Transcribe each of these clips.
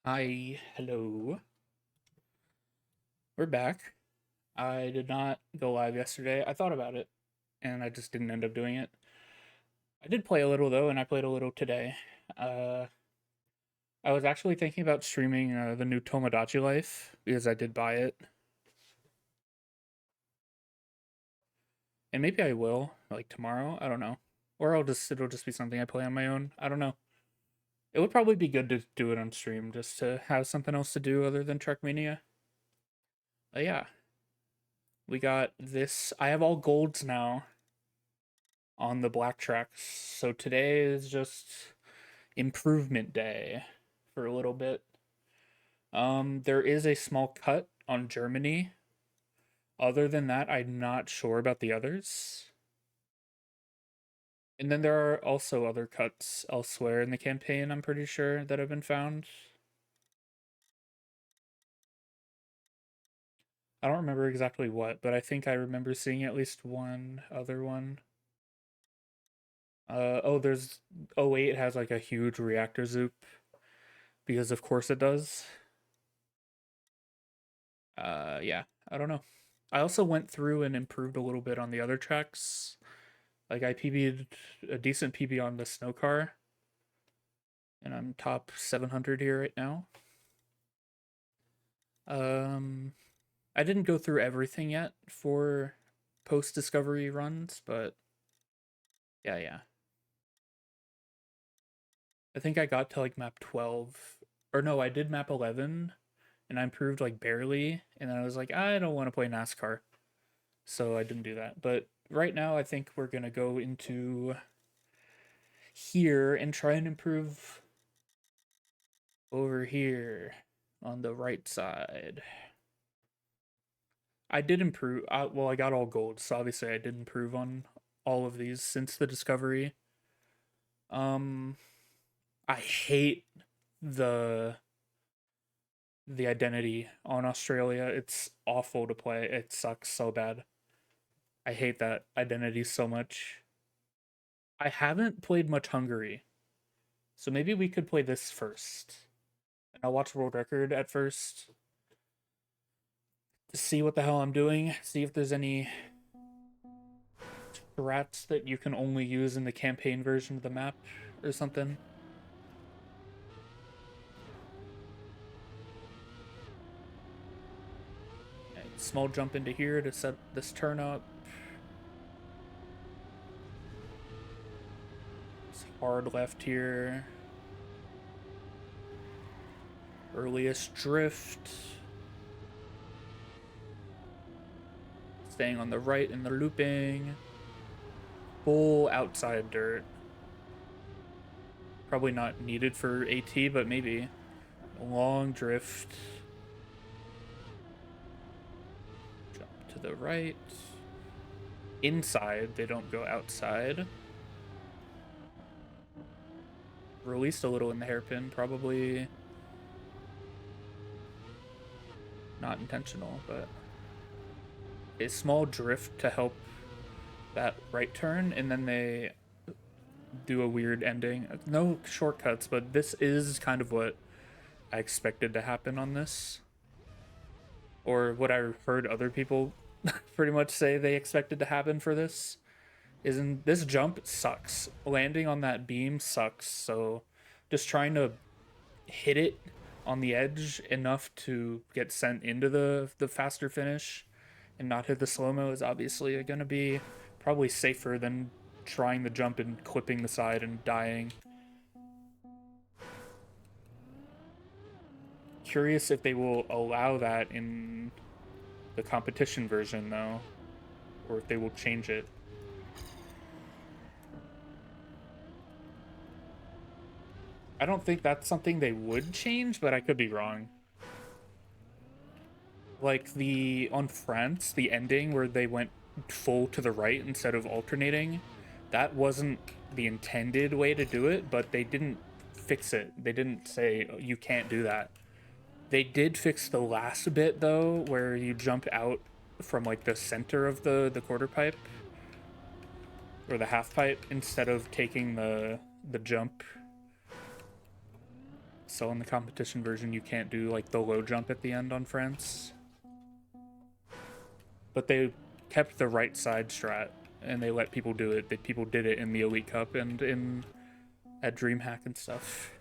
Hi, hello. We're back. I did not go live yesterday. I thought about it, and I just didn't end up doing it. I did play a little though, and I played a little today. Uh, I was actually thinking about streaming the new Tomodachi Life because I did buy it, and maybe I will like tomorrow. I don't know, or it'll just be something I play on my own. I don't know. It would probably be good to do it on stream just to have something else to do other than Truckmania. Yeah, we got this. I have all golds now on the black tracks. So today is just improvement day for a little bit. There is a small cut on Germany. Other than that, I'm not sure about the others. And then there are also other cuts elsewhere in the campaign, I'm pretty sure, that have been found. I don't remember exactly what, but I think I remember seeing at least one other one. There's '08 has like a huge reactor zoop because of course it does. Yeah, I don't know. I also went through and improved a little bit on the other tracks. Like I PB'd a decent PB on the snow car, and I'm top 700 here right now. Um, I didn't go through everything yet for post discovery runs, but yeah. I think I got to like map 12, or no, I did map 11, and I improved like barely, and then I was like, I don't want to play NASCAR, so I didn't do that. But right now, I think we're gonna go into here and try and improve over here on the right side. I did improve. Well, I got all gold, so obviously I did improve on all of these since the discovery. Um, I hate the the identity on Australia. It's awful to play. It sucks so bad. I hate that identity so much. I haven't played much Hungary, so maybe we could play this first. And I'll watch World Record at first to see what the hell I'm doing. See if there's any strats that you can only use in the campaign version of the map or something. Okay, small jump into here to set this turn up. It's hard left here. Earliest drift. Staying on the right in the looping. Full outside dirt. Probably not needed for AT, but maybe. Long drift. Jump to the right. Inside, they don't go outside. Released a little in the hairpin, probably not intentional, but a small drift to help that right turn, and then they do a weird ending. No shortcuts, but this is kind of what I expected to happen on this, or what I heard other people pretty much say they expected to happen for this. Isn't this jump sucks? Landing on that beam sucks. So, just trying to hit it on the edge enough to get sent into the faster finish and not hit the slow mo is obviously going to be probably safer than trying the jump and clipping the side and dying. Curious if they will allow that in the competition version though, or if they will change it. I don't think that's something they would change, but I could be wrong. Like the on France, the ending where they went full to the right instead of alternating, that wasn't the intended way to do it, but they didn't fix it. They didn't say "Oh, you can't do that." They did fix the last bit though, where you jump out from like the center of the quarter pipe or the half pipe instead of taking the jump. So in the competition version, you can't do like the low jump at the end on France. But they kept the right side strat and they let people do it. People did it in the Elite Cup and in at DreamHack and stuff.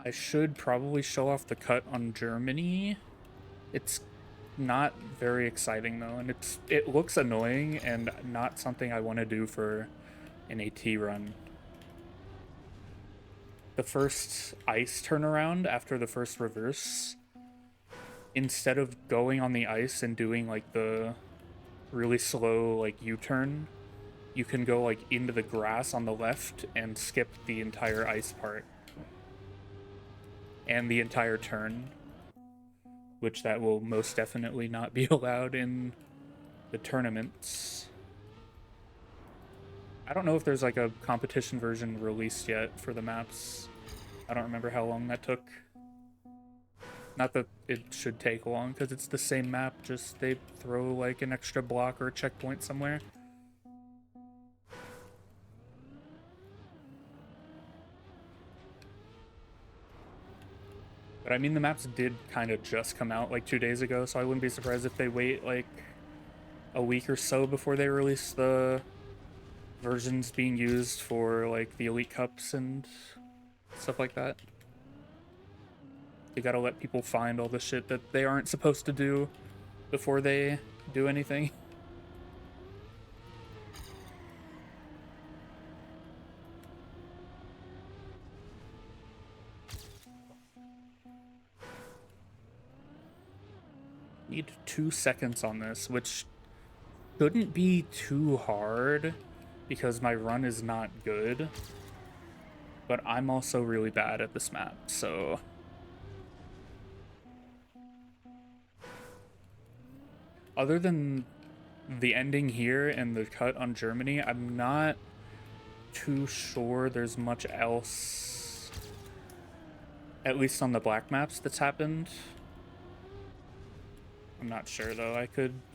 I should probably show off the cut on Germany. It's not very exciting though, and it looks annoying and not something I want to do for an AT run. The first ice turnaround after the first reverse, instead of going on the ice and doing like the really slow like U-turn, you can go like into the grass on the left and skip the entire ice part and the entire turn, which that will most definitely not be allowed in the tournaments. I don't know if there's like a competition version released yet for the maps. I don't remember how long that took. Not that it should take long, because it's the same map, just they throw like an extra block or a checkpoint somewhere. But I mean, the maps did kind of just come out like 2 days ago, so I wouldn't be surprised if they wait like a week or so before they release the versions being used for like the Elite Cups and stuff like that. You gotta let people find all the shit that they aren't supposed to do before they do anything. Need 2 seconds on this, which shouldn't be too hard because my run is not good. But I'm also really bad at this map, so... Other than the ending here and the cut on Germany, I'm not too sure there's much else, at least on the black maps, that's happened. I'm not sure though.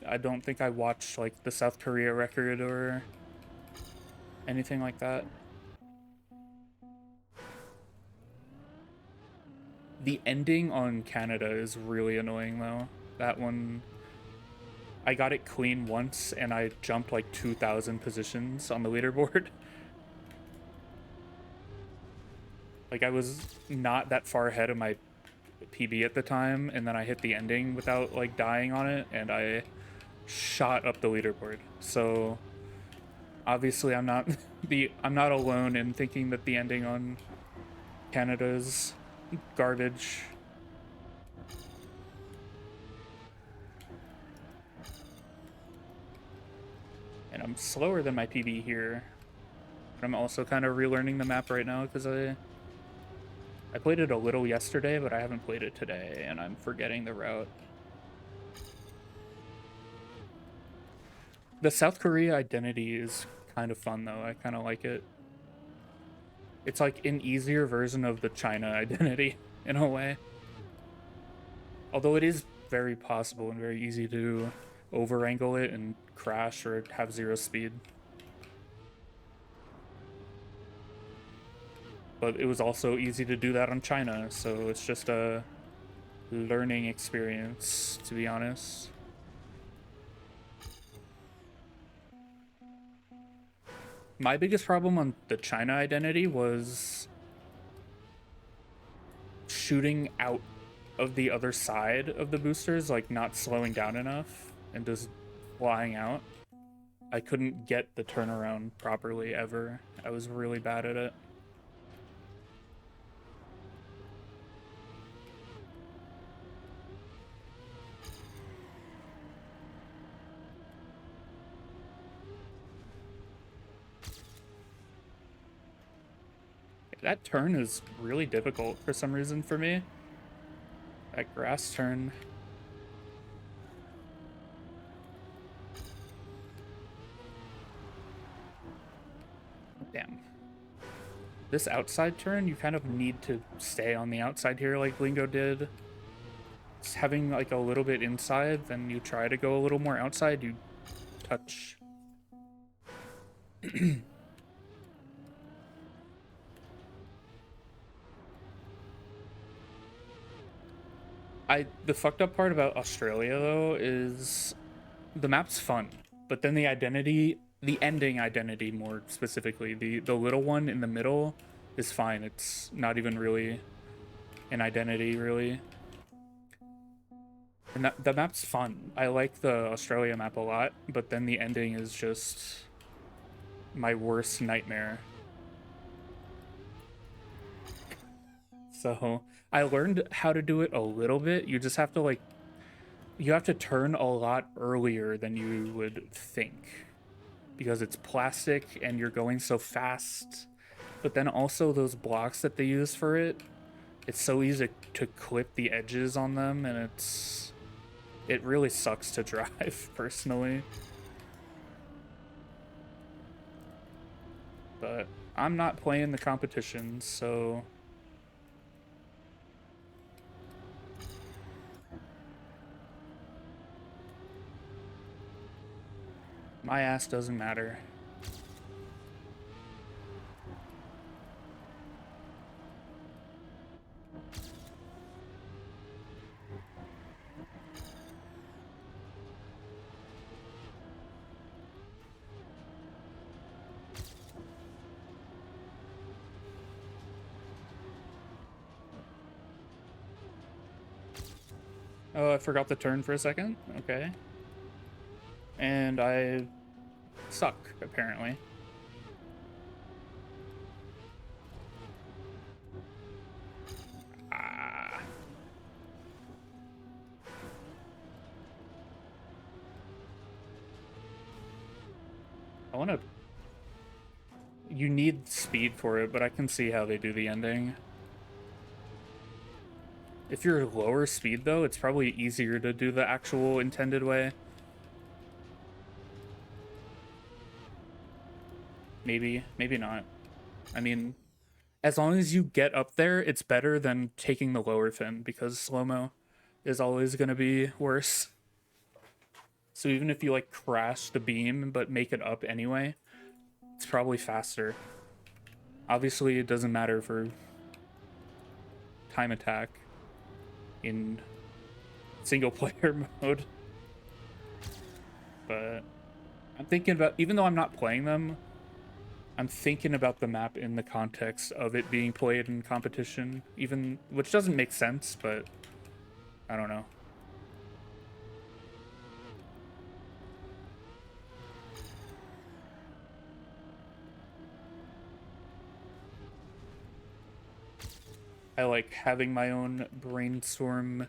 I don't think I watched like the South Korea record or anything like that. The ending on Canada is really annoying though. That one, I got it clean once and I jumped like 2,000 positions on the leaderboard. Like I was not that far ahead of my PB at the time, and then I hit the ending without like dying on it, and I shot up the leaderboard. So obviously I'm not alone in thinking that the ending on Canada's garbage. And I'm slower than my PB here. But I'm also kind of relearning the map right now because I played it a little yesterday, but I haven't played it today, and I'm forgetting the route. The South Korea identity is kind of fun, though. I kind of like it. It's like an easier version of the China identity, in a way. Although it is very possible and very easy to over-angle it and crash or have 0 speed. But it was also easy to do that on China, so it's just a learning experience, to be honest. My biggest problem on the China identity was shooting out of the other side of the boosters, like not slowing down enough and just flying out. I couldn't get the turnaround properly ever. I was really bad at it. That turn is really difficult for some reason for me. That grass turn. Damn. This outside turn, you kind of need to stay on the outside here like Lingo did. It's having like a little bit inside, then you try to go a little more outside, you touch. The fucked up part about Australia though is the map's fun, but then the ending identity more specifically, the little one in the middle is fine. It's not even really an identity really. And the map's fun. I like the Australia map a lot, but then the ending is just my worst nightmare. So I learned how to do it a little bit. You just have to like, you have to turn a lot earlier than you would think because it's plastic and you're going so fast. But then also those blocks that they use for it, it's so easy to clip the edges on them, and it really sucks to drive personally. But I'm not playing the competition, so my ass doesn't matter. Oh, I forgot the turn for a second. Okay. And I suck, apparently. Ah. I want to... You need speed for it, but I can see how they do the ending. If you're lower speed, though, it's probably easier to do the actual intended way. Maybe, maybe not. I mean, as long as you get up there, it's better than taking the lower fin, because slow-mo is always going to be worse. So even if you, like, crash the beam but make it up anyway, it's probably faster. Obviously, it doesn't matter for time attack in single-player mode. But I'm thinking about, even though I'm not playing them, I'm thinking about the map in the context of it being played in competition, even, which doesn't make sense, but I don't know. I like having my own brainstorm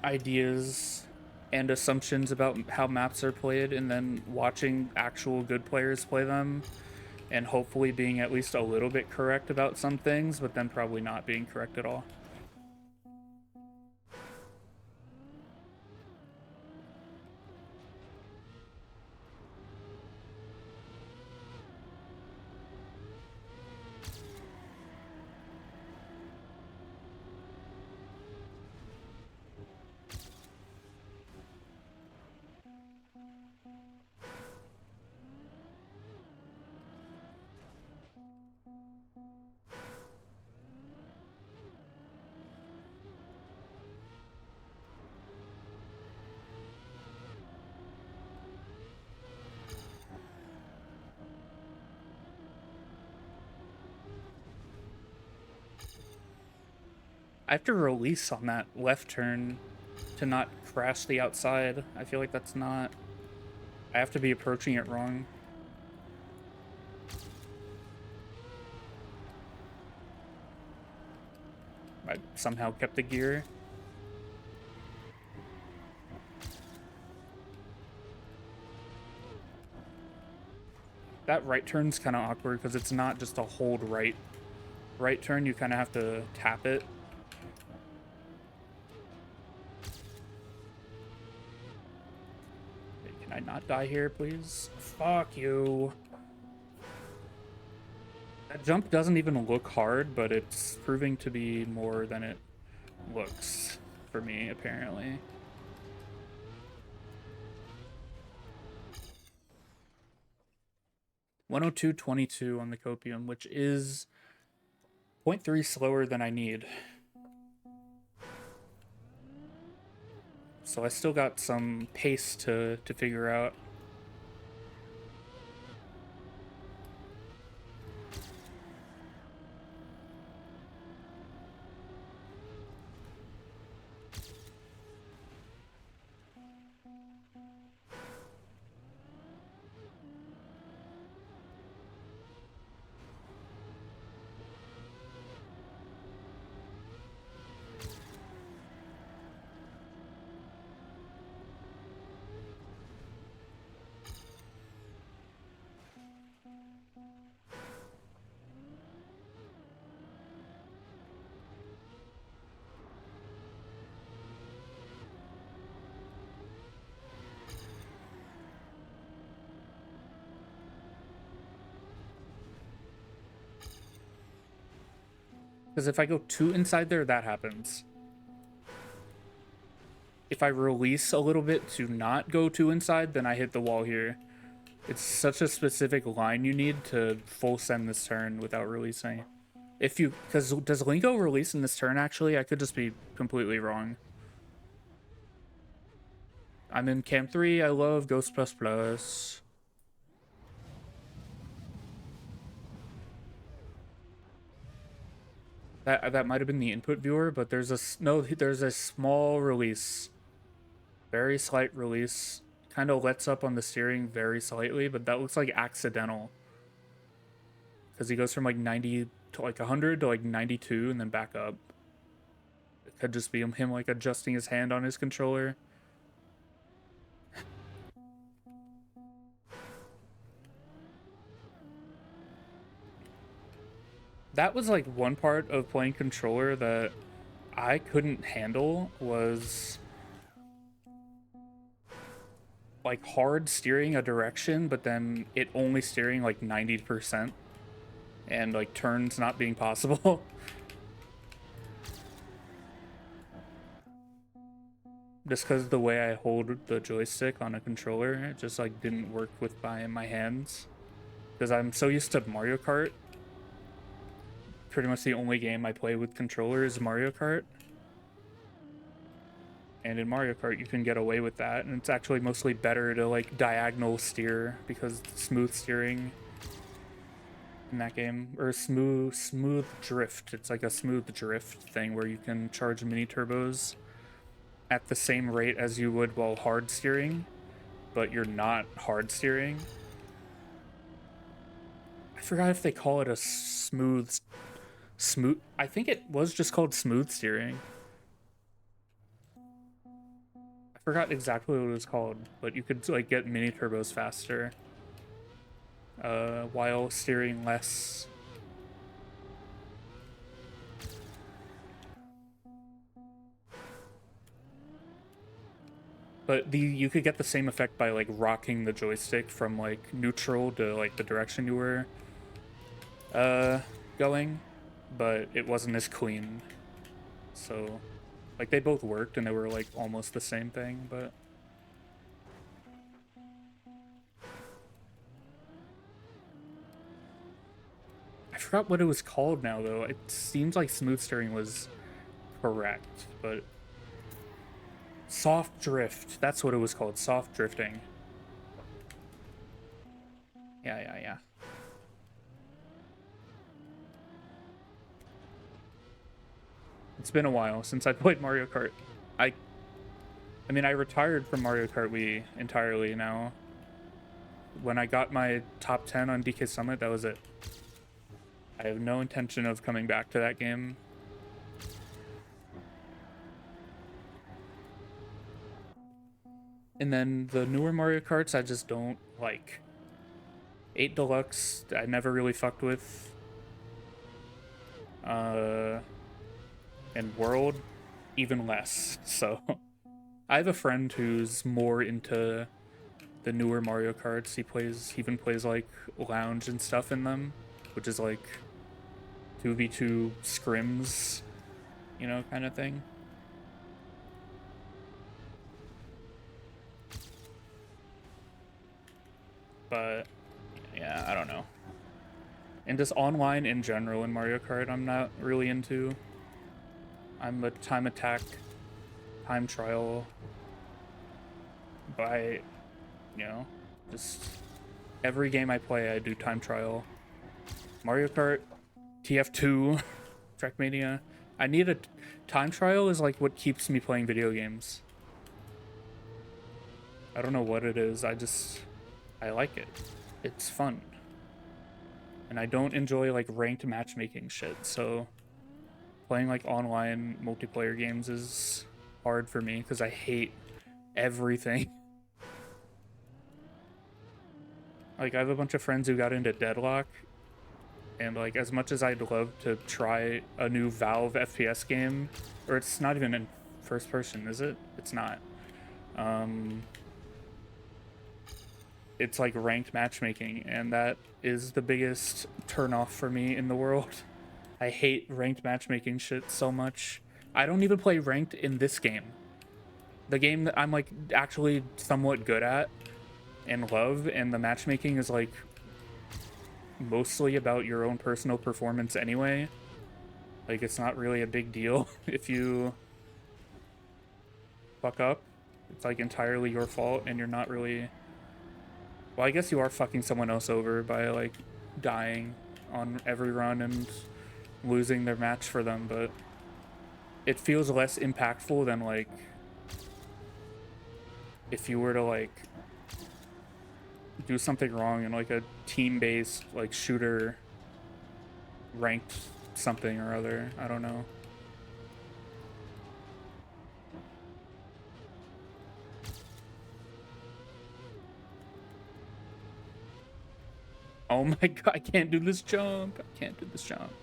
ideas and assumptions about how maps are played, and then watching actual good players play them, and hopefully being at least a little bit correct about some things, but then probably not being correct at all. I have to release on that left turn to not crash the outside. I feel like that's not... I have to be approaching it wrong. I somehow kept the gear. That right turn's kind of awkward because it's not just a hold right turn. You kind of have to tap it. Can I not die here, please? Fuck you. That jump doesn't even look hard, but it's proving to be more than it looks for me, apparently. 102.22 on the copium, which is 0.3 slower than I need. So I still got some pace to figure out. Because if I go too inside there, that happens. If I release a little bit to not go too inside, then I hit the wall here. It's such a specific line you need to full send this turn without releasing. If you, because does Lingo release in this turn actually? I could just be completely wrong. I'm in Camp 3, I love Ghost Plus Plus. That might have been the input viewer, but there's a small release. Very slight release. Kind of lets up on the steering very slightly, but that looks like accidental. Because he goes from like 90 to like 100 to like 92 and then back up. It could just be him like adjusting his hand on his controller. That was like one part of playing controller that I couldn't handle, was like hard steering a direction, but then it only steering like 90% and like turns not being possible. Just because the way I hold the joystick on a controller, it just like didn't work with my hands. Because I'm so used to Mario Kart. Pretty much the only game I play with controller is Mario Kart. And in Mario Kart, you can get away with that, and it's actually mostly better to like diagonal steer because smooth steering in that game, or smooth drift. It's like a smooth drift thing where you can charge mini turbos at the same rate as you would while hard steering, but you're not hard steering. I forgot if they call it a smooth. I think it was just called smooth steering. I forgot exactly what it was called, but you could like get mini turbos faster while steering less. But you could get the same effect by like rocking the joystick from like neutral to like the direction you were going, but it wasn't as clean. So like they both worked and they were like almost the same thing, but I forgot what it was called now though. It seems like smooth steering was correct, but soft drift, that's what it was called, soft drifting. Yeah. It's been a while since I played Mario Kart. I mean, I retired from Mario Kart Wii entirely now. When I got my top 10 on DK Summit, that was it. I have no intention of coming back to that game. And then the newer Mario Karts, I just don't like. 8 Deluxe, I never really fucked with. And World, even less. So I have a friend who's more into the newer Mario Karts. He even plays like lounge and stuff in them, which is like 2v2 scrims, you know, kind of thing. But Yeah, I don't know. And just online in general in Mario Kart, I'm not really into. I'm a time attack, time trial by, you know, just every game I play, I do time trial. Mario Kart, TF2, Trackmania. I need a time trial is like what keeps me playing video games. I don't know what it is. I like it. It's fun. And I don't enjoy like ranked matchmaking shit. So playing like online multiplayer games is hard for me because I hate everything. Like I have a bunch of friends who got into Deadlock, and like as much as I'd love to try a new Valve FPS game, or it's not even in first person, is it? It's not. Um, it's like ranked matchmaking, and that is the biggest turnoff for me in the world. I hate ranked matchmaking shit so much. I don't even play ranked in this game. The game that I'm like actually somewhat good at and love, and the matchmaking is like mostly about your own personal performance anyway. Like it's not really a big deal if you fuck up. It's like entirely your fault, and you're not really. Well, I guess you are fucking someone else over by like dying on every run and losing their match for them, but it feels less impactful than like if you were to like do something wrong in like a team-based like shooter ranked something or other. I don't know. Oh my god, I can't do this jump. I can't do this jump.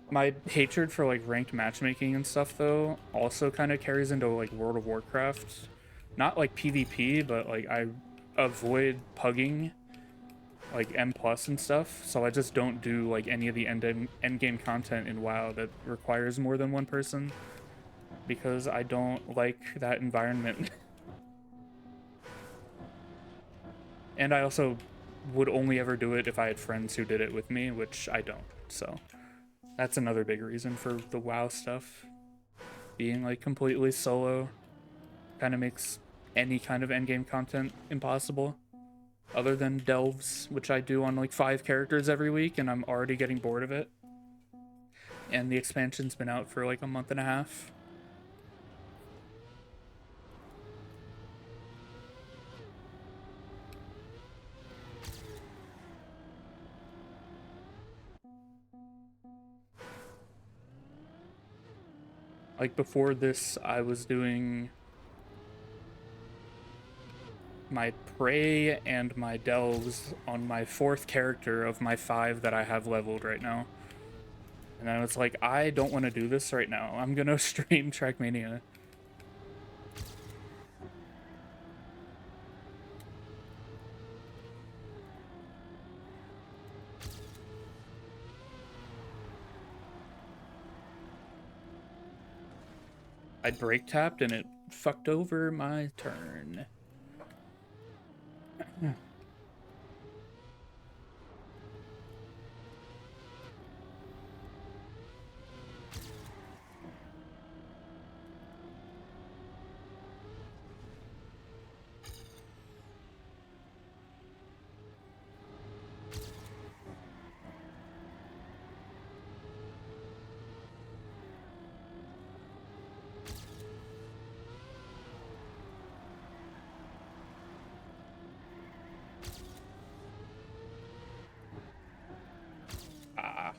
My hatred for like ranked matchmaking and stuff though also kind of carries into like World of Warcraft. Not like PvP, but like I avoid pugging like M plus and stuff, so I just don't do like any of the end game content in WoW that requires more than one person because I don't like that environment. And I also would only ever do it if I had friends who did it with me, which I don't. So that's another big reason for the WoW stuff being like completely solo. Kind of makes any kind of endgame content impossible. Other than delves, which I do on like 5 characters every week, and I'm already getting bored of it. And the expansion's been out for like a month and a half. Like before this, I was doing my prey and my delves on my 4th character of my 5 that I have leveled right now. And then it's like, I don't want to do this right now. I'm gonna stream Trackmania. I brake tapped and it fucked over my turn. Ah.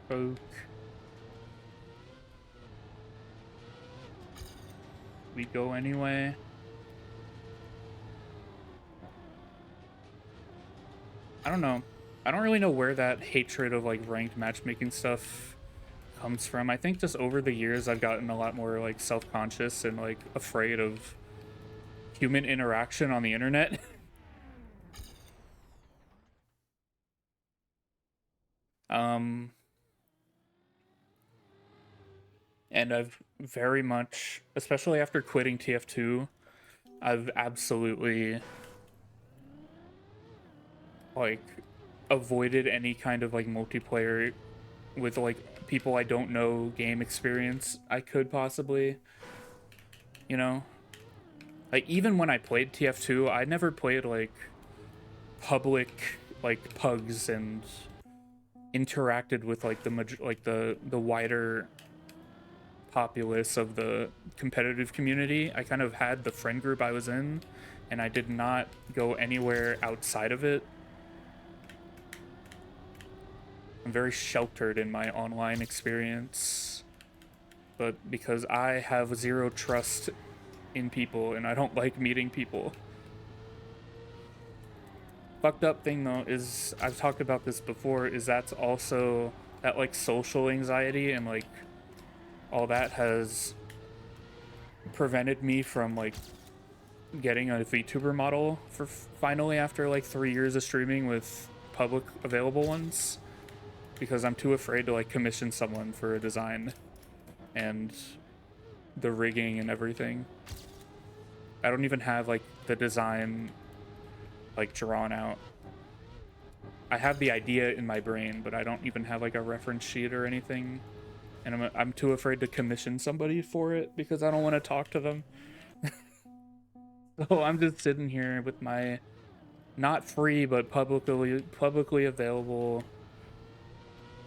Poke. We go anyway. I don't know. I don't really know where that hatred of like ranked matchmaking stuff comes from. I think just over the years I've gotten a lot more like self-conscious and like afraid of human interaction on the internet. um and I've very much, especially after quitting TF2, I've absolutely like avoided any kind of like multiplayer with like people I don't know game experience I could possibly, you know? Like even when I played TF2, I never played like public like pugs and interacted with like the wider populace of the competitive community. I kind of had the friend group I was in, and I did not go anywhere outside of it. I'm very sheltered in my online experience, but because I have zero trust in people and I don't like meeting people. Fucked up thing though is I've talked about this before, is that's also that like social anxiety and like all that has prevented me from like getting a VTuber model for finally after like 3 years of streaming with public available ones, because I'm too afraid to like commission someone for a design and the rigging and everything. I don't even have like the design like drawn out. I have the idea in my brain, but I don't even have like a reference sheet or anything. And I'm too afraid to commission somebody for it because I don't want to talk to them. So I'm just sitting here with my not free but publicly available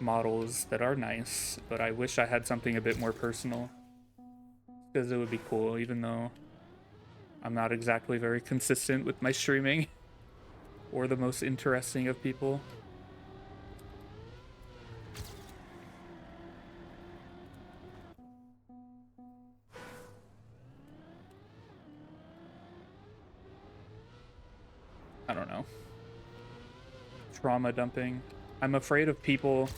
models that are nice, but I wish I had something a bit more personal because it would be cool, even though I'm not exactly very consistent with my streaming or the most interesting of people. I don't know. Trauma dumping. I'm afraid of people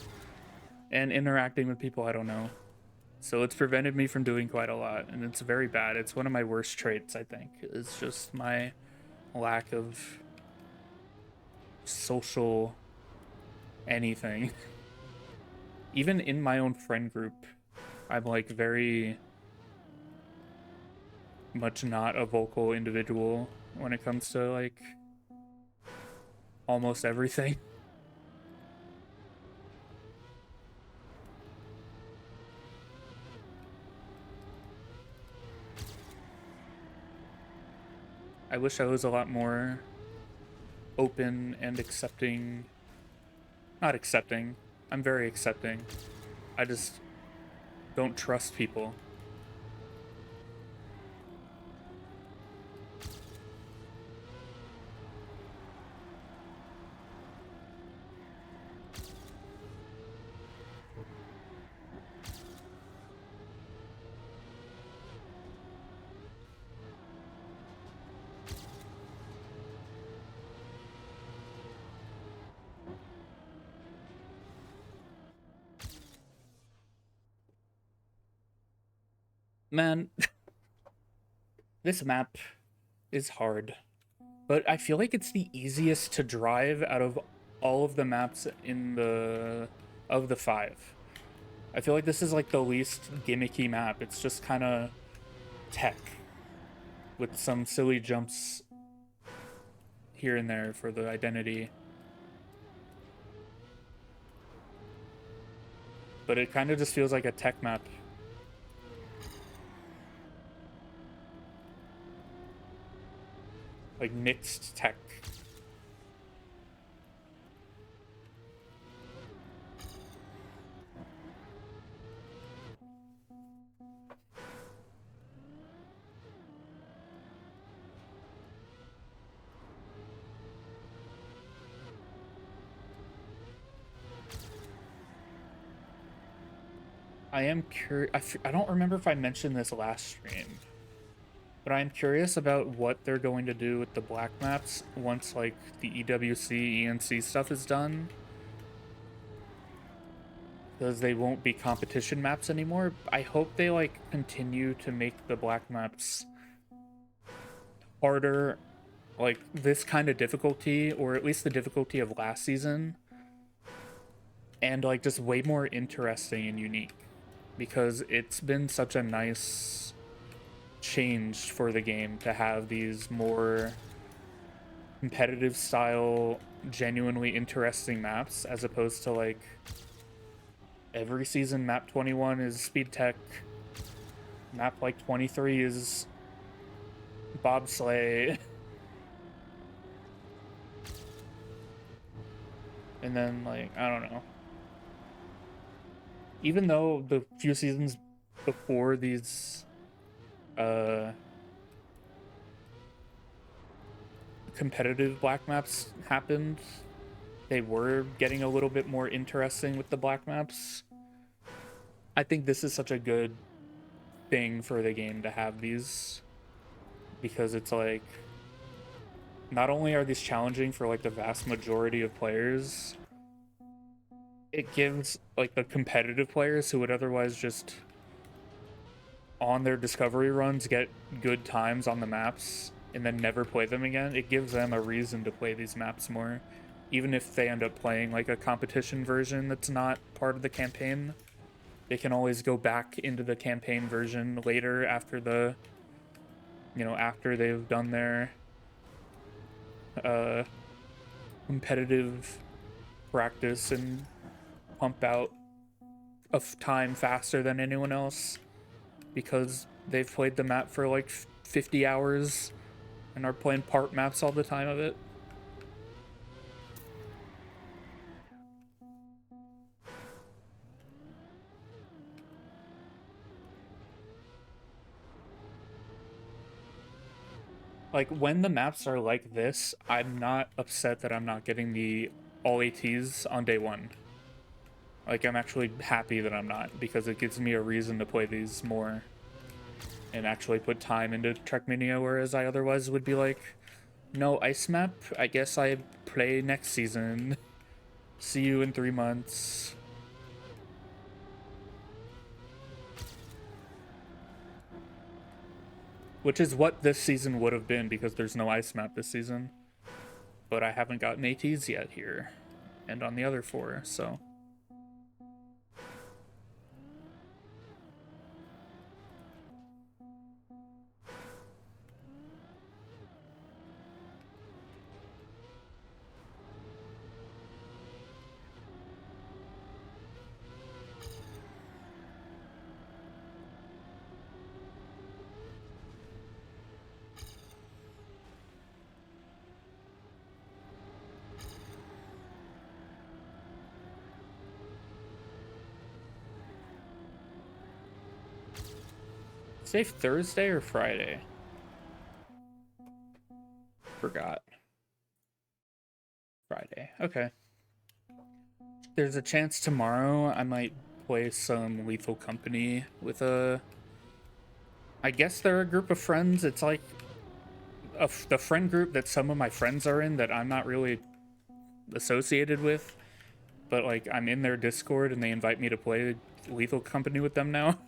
and interacting with people I don't know. So it's prevented me from doing quite a lot, and it's very bad. It's one of my worst traits, I think. It's just my lack of social anything. Even in my own friend group, I'm like very much not a vocal individual when it comes to like almost everything. I wish I was a lot more open and accepting. Not accepting. I'm very accepting. I just don't trust people. Man, this map is hard, but I feel like it's the easiest to drive out of all of the maps in the of the 5. I feel like this is like the least gimmicky map. It's just kind of tech with some silly jumps here and there for the identity. But it kind of just feels like a tech map. Like mixed tech. I am curious. I don't remember if I mentioned this last stream, but I'm curious about what they're going to do with the black maps once like the EWC, ENC stuff is done. Because they won't be competition maps anymore. I hope they like continue to make the black maps harder, like this kind of difficulty, or at least the difficulty of last season, and like just way more interesting and unique, because it's been such a nice changed for the game to have these more competitive style, genuinely interesting maps, as opposed to like every season map 21 is speed tech, map like 23 is bobsleigh. And then, like, I don't know. Even though the few seasons before these competitive black maps happened, they were getting a little bit more interesting with the black maps. I think this is such a good thing for the game to have these, because it's like, not only are these challenging for like the vast majority of players, it gives like the competitive players who would otherwise just on their discovery runs get good times on the maps and then never play them again. It gives them a reason to play these maps more, even if they end up playing like a competition version that's not part of the campaign. They can always go back into the campaign version later after the, you know, after they've done their competitive practice and pump out of time faster than anyone else because they've played the map for like 50 hours and are playing part maps all the time of it. Like, when the maps are like this, I'm not upset that I'm not getting the all ATs on day one. Like, I'm actually happy that I'm not, because it gives me a reason to play these more and actually put time into Trackmania, whereas I otherwise would be like, no ice map, I guess I play next season. See you in 3 months. Which is what this season would have been, because there's no ice map this season. But I haven't gotten ATs yet here, and on the other 4, so... Say Thursday or Friday? Forgot. Friday. Okay. There's a chance tomorrow I might play some Lethal Company with a... I guess they're a group of friends. It's like the friend group that some of my friends are in that I'm not really associated with. But, like, I'm in their Discord and they invite me to play Lethal Company with them now.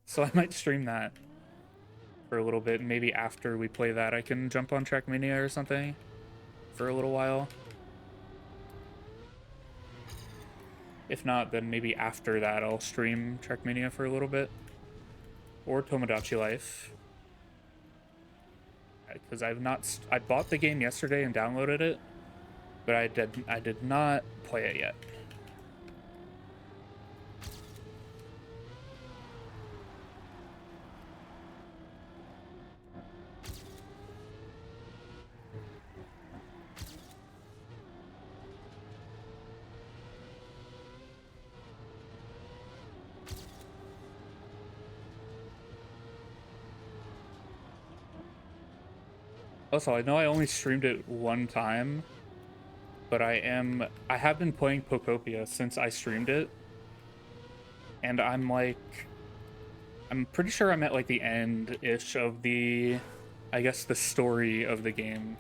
So I might stream that for a little bit, and maybe after we play that I can jump on Trackmania or something for a little while. If not, then maybe after that I'll stream Trackmania for a little bit. Or Tomodachi Life. Because I bought the game yesterday and downloaded it, but I did not play it yet. Also, I know I only streamed it one time, but I have been playing Pokopia since I streamed it. And I'm pretty sure I'm at like the end-ish of the, I guess, the story of the game.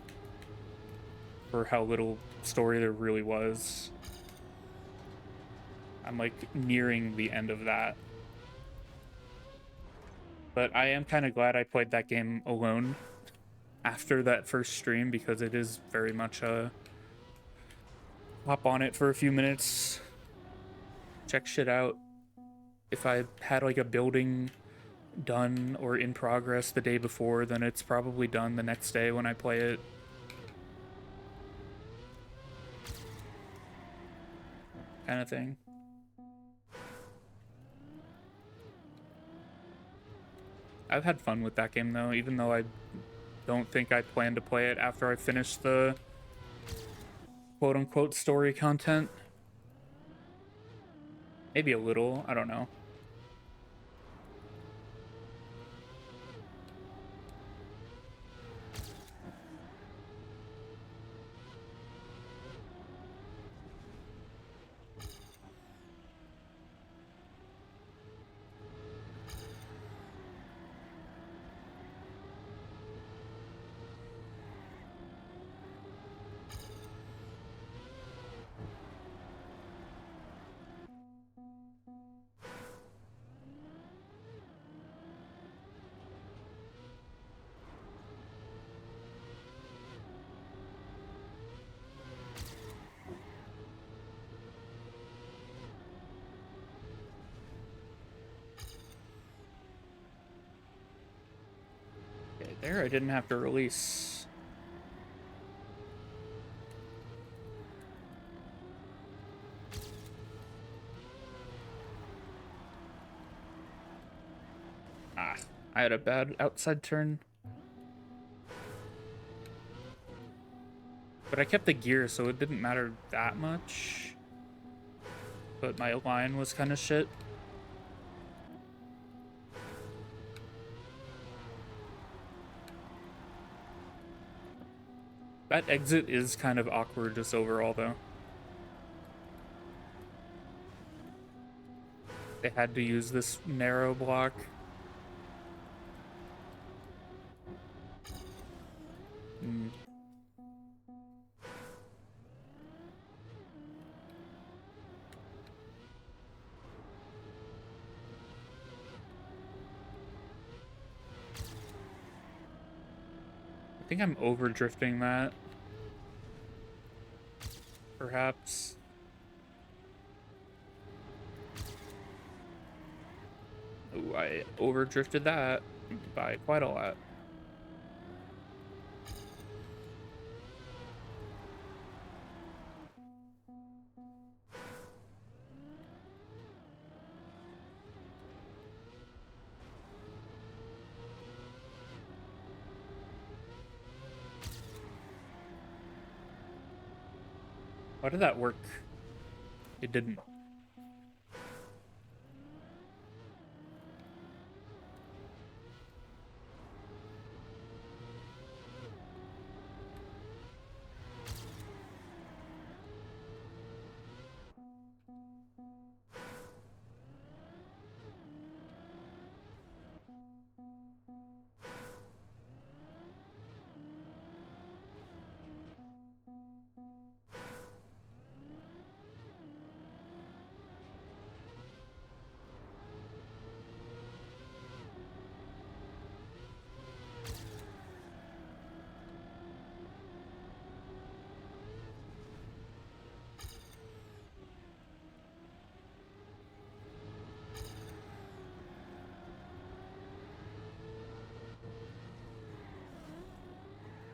For how little story there really was. I'm like nearing the end of that. But I am kind of glad I played that game alone after that first stream, because it is very much a hop on it for a few minutes, check shit out. If I had like a building done or in progress the day before, then it's probably done the next day when I play it. Kind of thing. I've had fun with that game though, even though I don't think I plan to play it after I finish the quote-unquote story content. Maybe a little, I don't know. Okay, there I didn't have to release. Ah, I had a bad outside turn. But I kept the gear, so it didn't matter that much. But my line was kind of shit. That exit is kind of awkward just overall, though. They had to use this narrow block. I think I'm over drifting that. Perhaps. Ooh, I over drifted that by quite a lot. Why did that work? It didn't.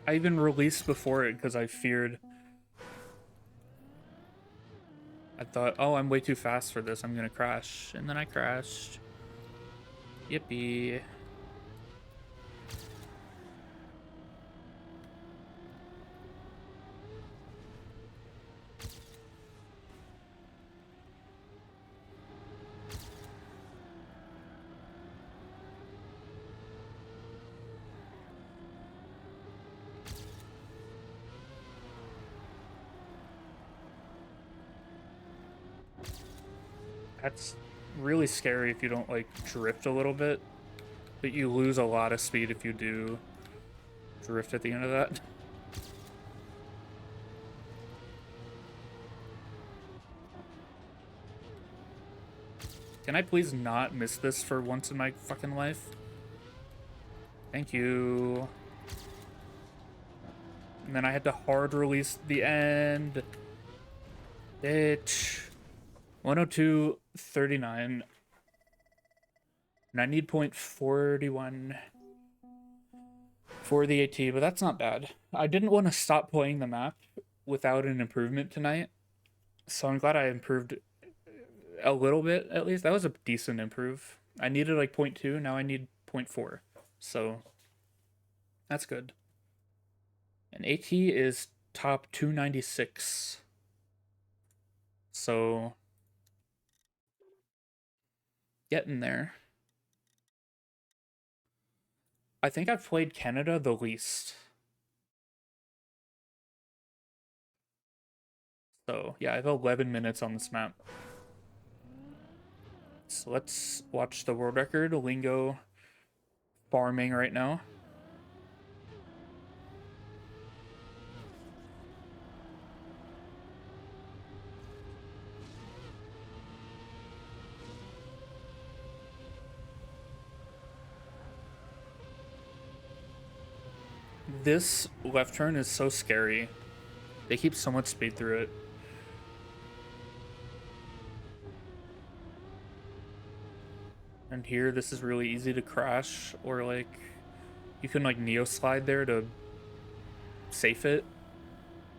I even released before it because I feared. I thought, oh, I'm way too fast for this. I'm gonna crash. And then I crashed. Yippee. That's really scary if you don't, like, drift a little bit. But you lose a lot of speed if you do drift at the end of that. Can I please not miss this for once in my fucking life? Thank you. And then I had to hard release the end. Bitch. 102.39. And I need 0.41 for the AT, but that's not bad. I didn't want to stop playing the map without an improvement tonight, so I'm glad I improved a little bit at least. That was a decent improve. I needed like 0.2, now I need 0.4, so that's good. And AT is top 296, so getting there. I think I've played Canada the least. So yeah, I have 11 minutes on this map. So let's watch the world record. Lingo farming right now. This left turn is so scary. They keep so much speed through it. And here, this is really easy to crash, or like, you can like neo slide there to safe it,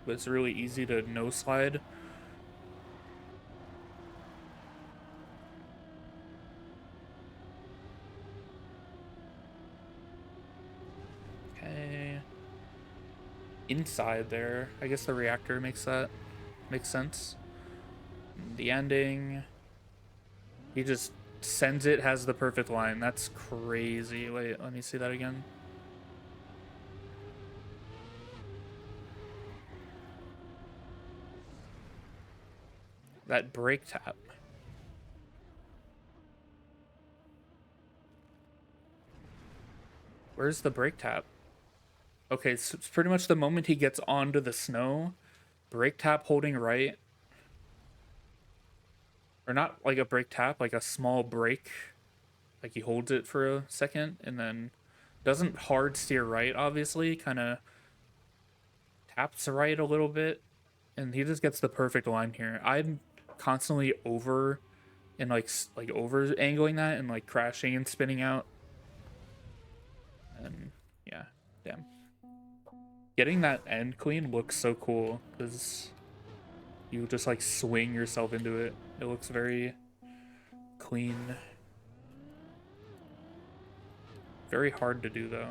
but it's really easy to no slide. Okay. Inside there, I guess the reactor makes sense. The ending, he just sends it, has the perfect line. That's crazy. Wait, let me see that again. That break tap. Where's the break tap? Okay, so it's pretty much the moment he gets onto the snow. Break tap holding right. Or not like a break tap, like a small break. Like he holds it for a second and then doesn't hard steer right, obviously. Kind of taps right a little bit. And he just gets the perfect line here. I'm constantly over and like over angling that and like crashing and spinning out. And yeah, damn. Getting that end clean looks so cool because you just like swing yourself into it. It looks very clean. Very hard to do though.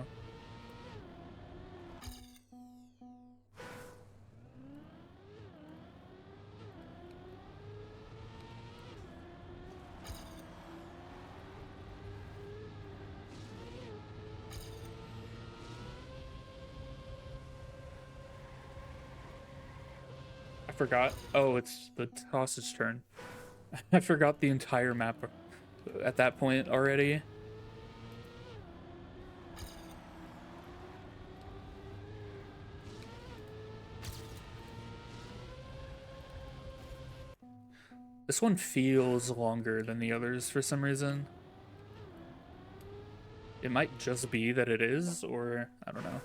I forgot. Oh, it's the toss's turn. I forgot the entire map at that point already. This one feels longer than the others for some reason. It might just be that it is, or I don't know.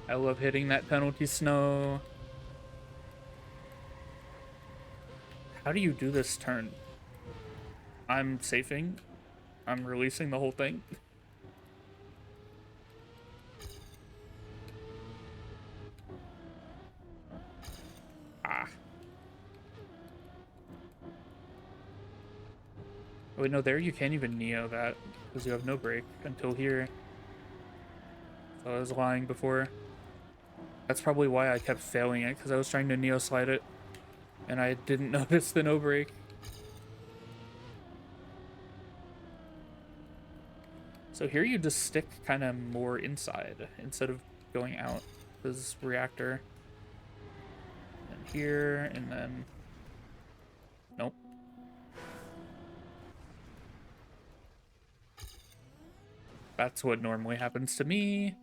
I love hitting that penalty snow. How do you do this turn? I'm safing. I'm releasing the whole thing. Ah. Oh, wait, no, there you can't even neo that because you have no break until here. So I was lying before. That's probably why I kept failing it, because I was trying to neo slide it and I didn't notice the no break. So here you just stick kind of more inside instead of going out. This reactor. And here, and then... Nope. That's what normally happens to me.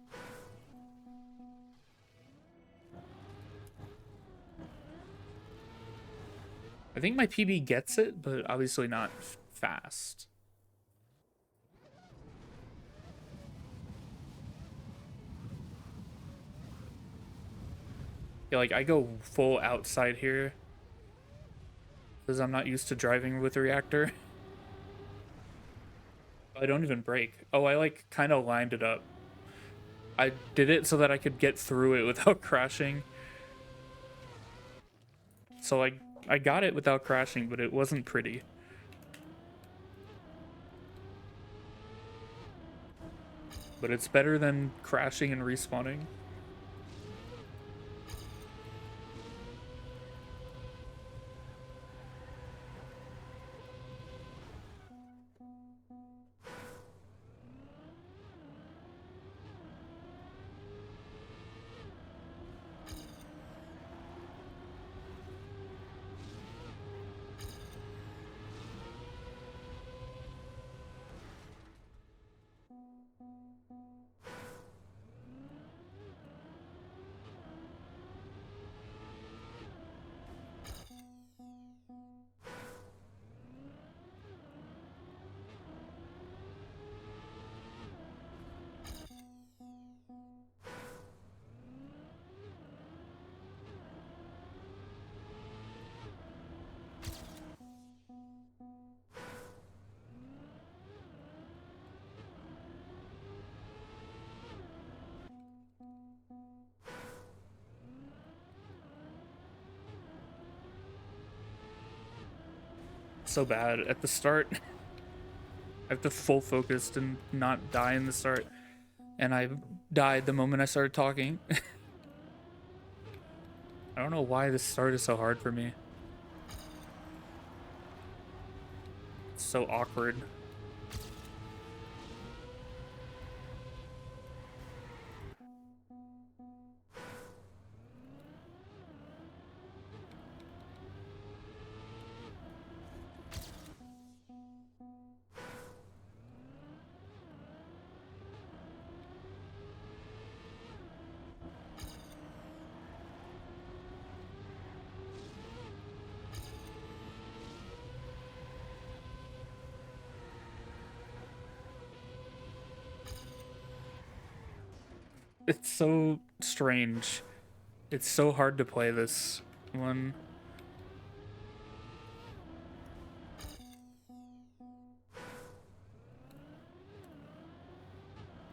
I think my PB gets it, but obviously not fast. Yeah, like I go full outside here because I'm not used to driving with a reactor. I don't even brake. Oh, I like kind of lined it up. I did it so that I could get through it without crashing. So I got it without crashing, but it wasn't pretty. But it's better than crashing and respawning. So bad at the start. I have to full focus to not die in the start. And I died the moment I started talking. I don't know why this start is so hard for me. It's so awkward. It's so strange. It's so hard to play this one.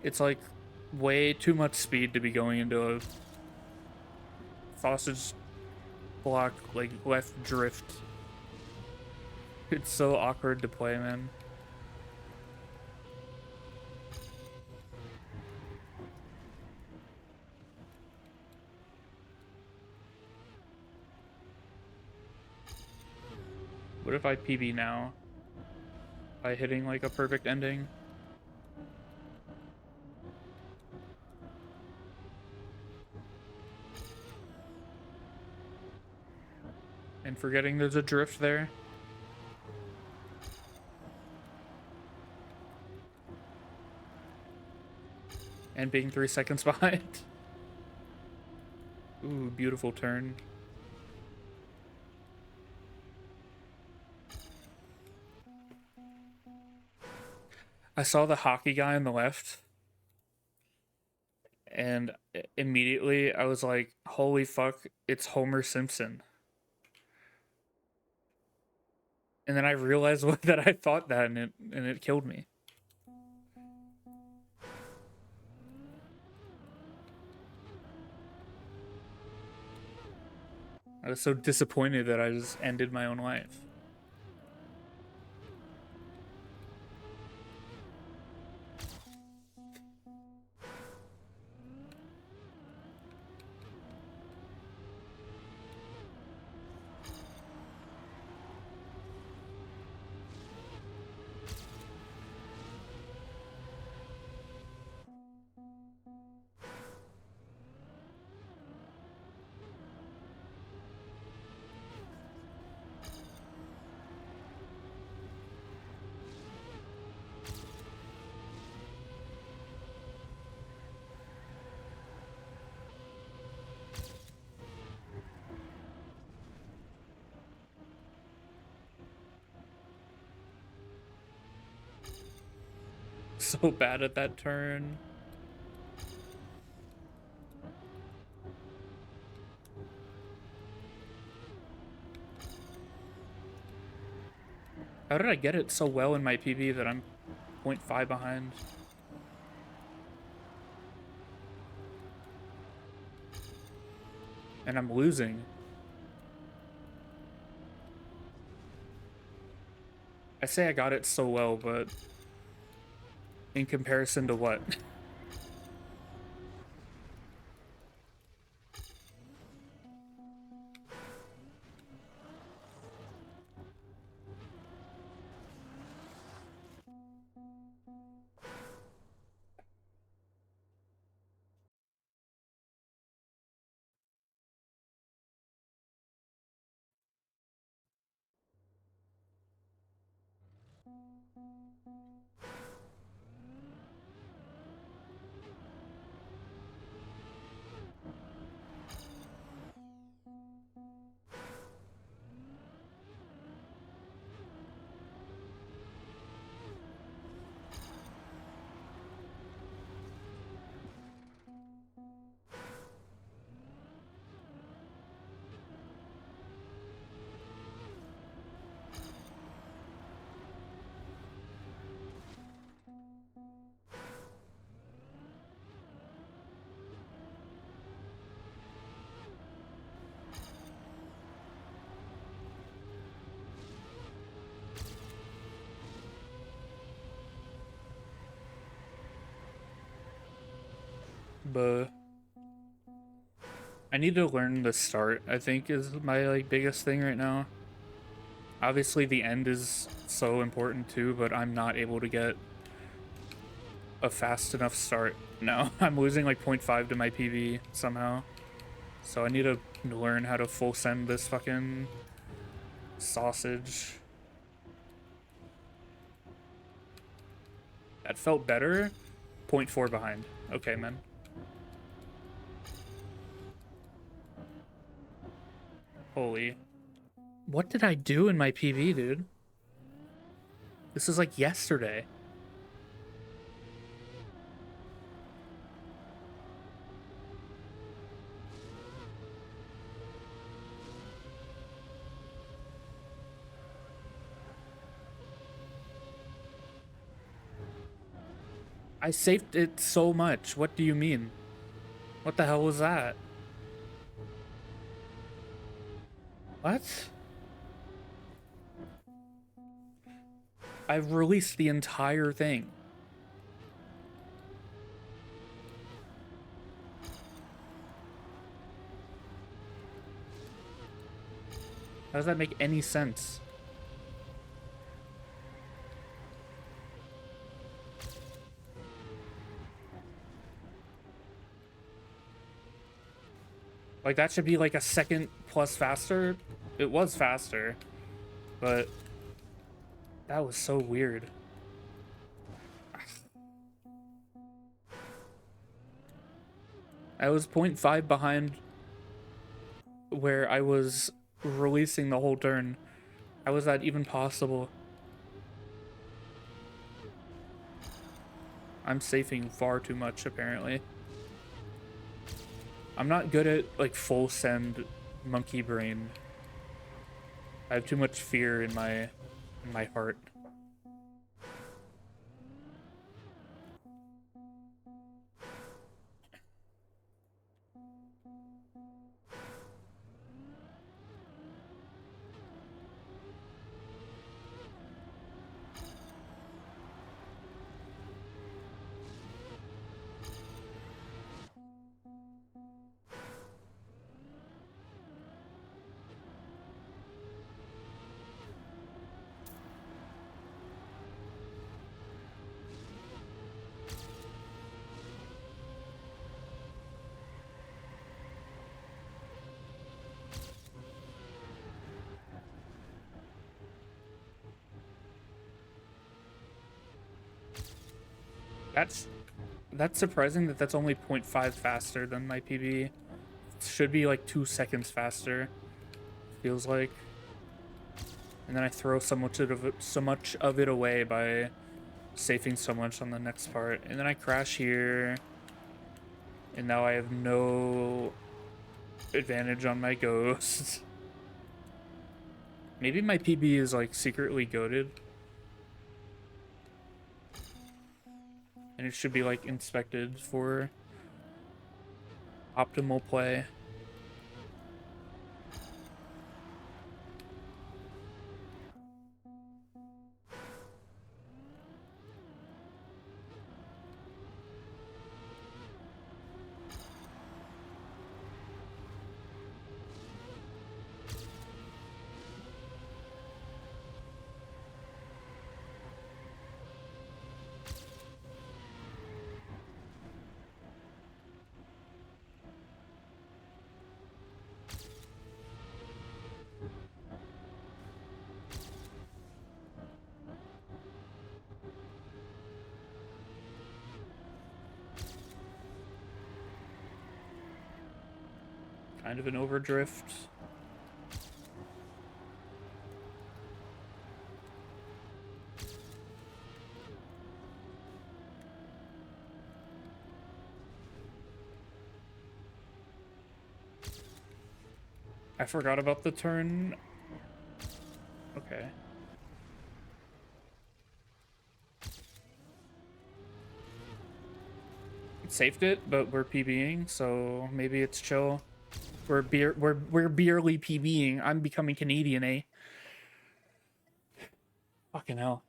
It's like way too much speed to be going into a sausage block, like left drift. It's so awkward to play, man. What if I PB now? By hitting like a perfect ending? And forgetting there's a drift there? And being 3 seconds behind? Ooh, beautiful turn. I saw the hockey guy on the left, and immediately I was like, holy fuck, it's Homer Simpson. And then I realized that I thought that, and it killed me. I was so disappointed that I just ended my own life. so bad at that turn. How did I get it so well in my PB that I'm 0.5 behind? And I'm losing. I say I got it so well, but in comparison to what? But I need to learn the start, I think, is my like biggest thing right now. Obviously the end is so important too, but I'm not able to get a fast enough start. No, I'm losing like 0.5 to my PB somehow. So I need to learn how to full send this fucking sausage. That felt better. 0.4 behind. Okay, man. Holy. What did I do in my PV, dude? This is like yesterday. I saved it so much. What do you mean? What the hell was that? What? I've released the entire thing. How does that make any sense? Like, that should be like a second plus faster. It was faster, but that was so weird. I was 0.5 behind where I was releasing the whole turn. How was that even possible? I'm safing far too much, apparently. I'm not good at, like, full send monkey brain. I have too much fear in my heart. That's surprising that that's only 0.5 faster than my PB. It should be like 2 seconds faster, feels like. And then I throw so much of it away by safing so much on the next part. And then I crash here. And now I have no advantage on my ghost. Maybe my PB is like secretly goated. And it should be like inspected for optimal play. Kind of an overdrift. I forgot about the turn. Okay. It saved it, but we're PBing, so maybe it's chill. We're barely PBing. I'm becoming Canadian, eh? Fucking hell.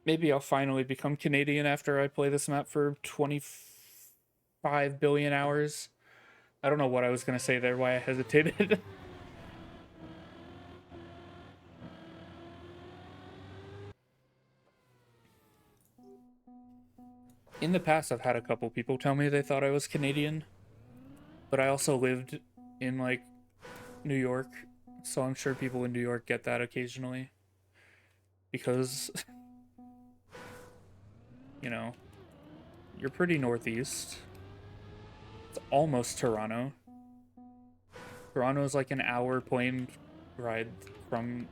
Maybe I'll finally become Canadian after I play this map for 25 billion hours. I don't know what I was gonna say there, why I hesitated. In the past, I've had a couple people tell me they thought I was Canadian, but I also lived in, like, New York, so I'm sure people in New York get that occasionally. Because, you know, you're pretty northeast. It's almost Toronto. Toronto is like an hour plane ride from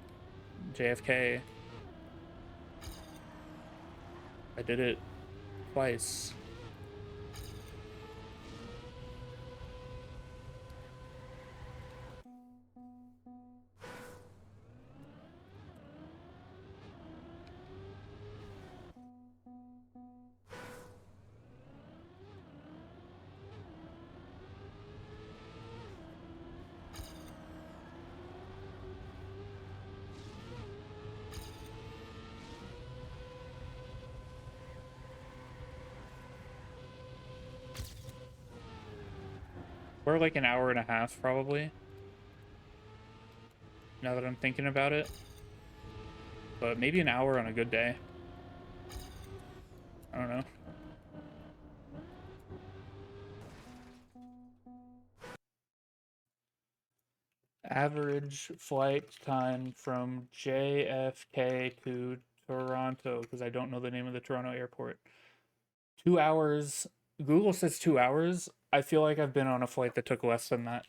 JFK. I did it twice. We're like an hour and a half, probably. Now that I'm thinking about it. But maybe an hour on a good day. I don't know. Average flight time from JFK to Toronto, because I don't know the name of the Toronto airport. 2 hours. Google says 2 hours. I feel like I've been on a flight that took less than that.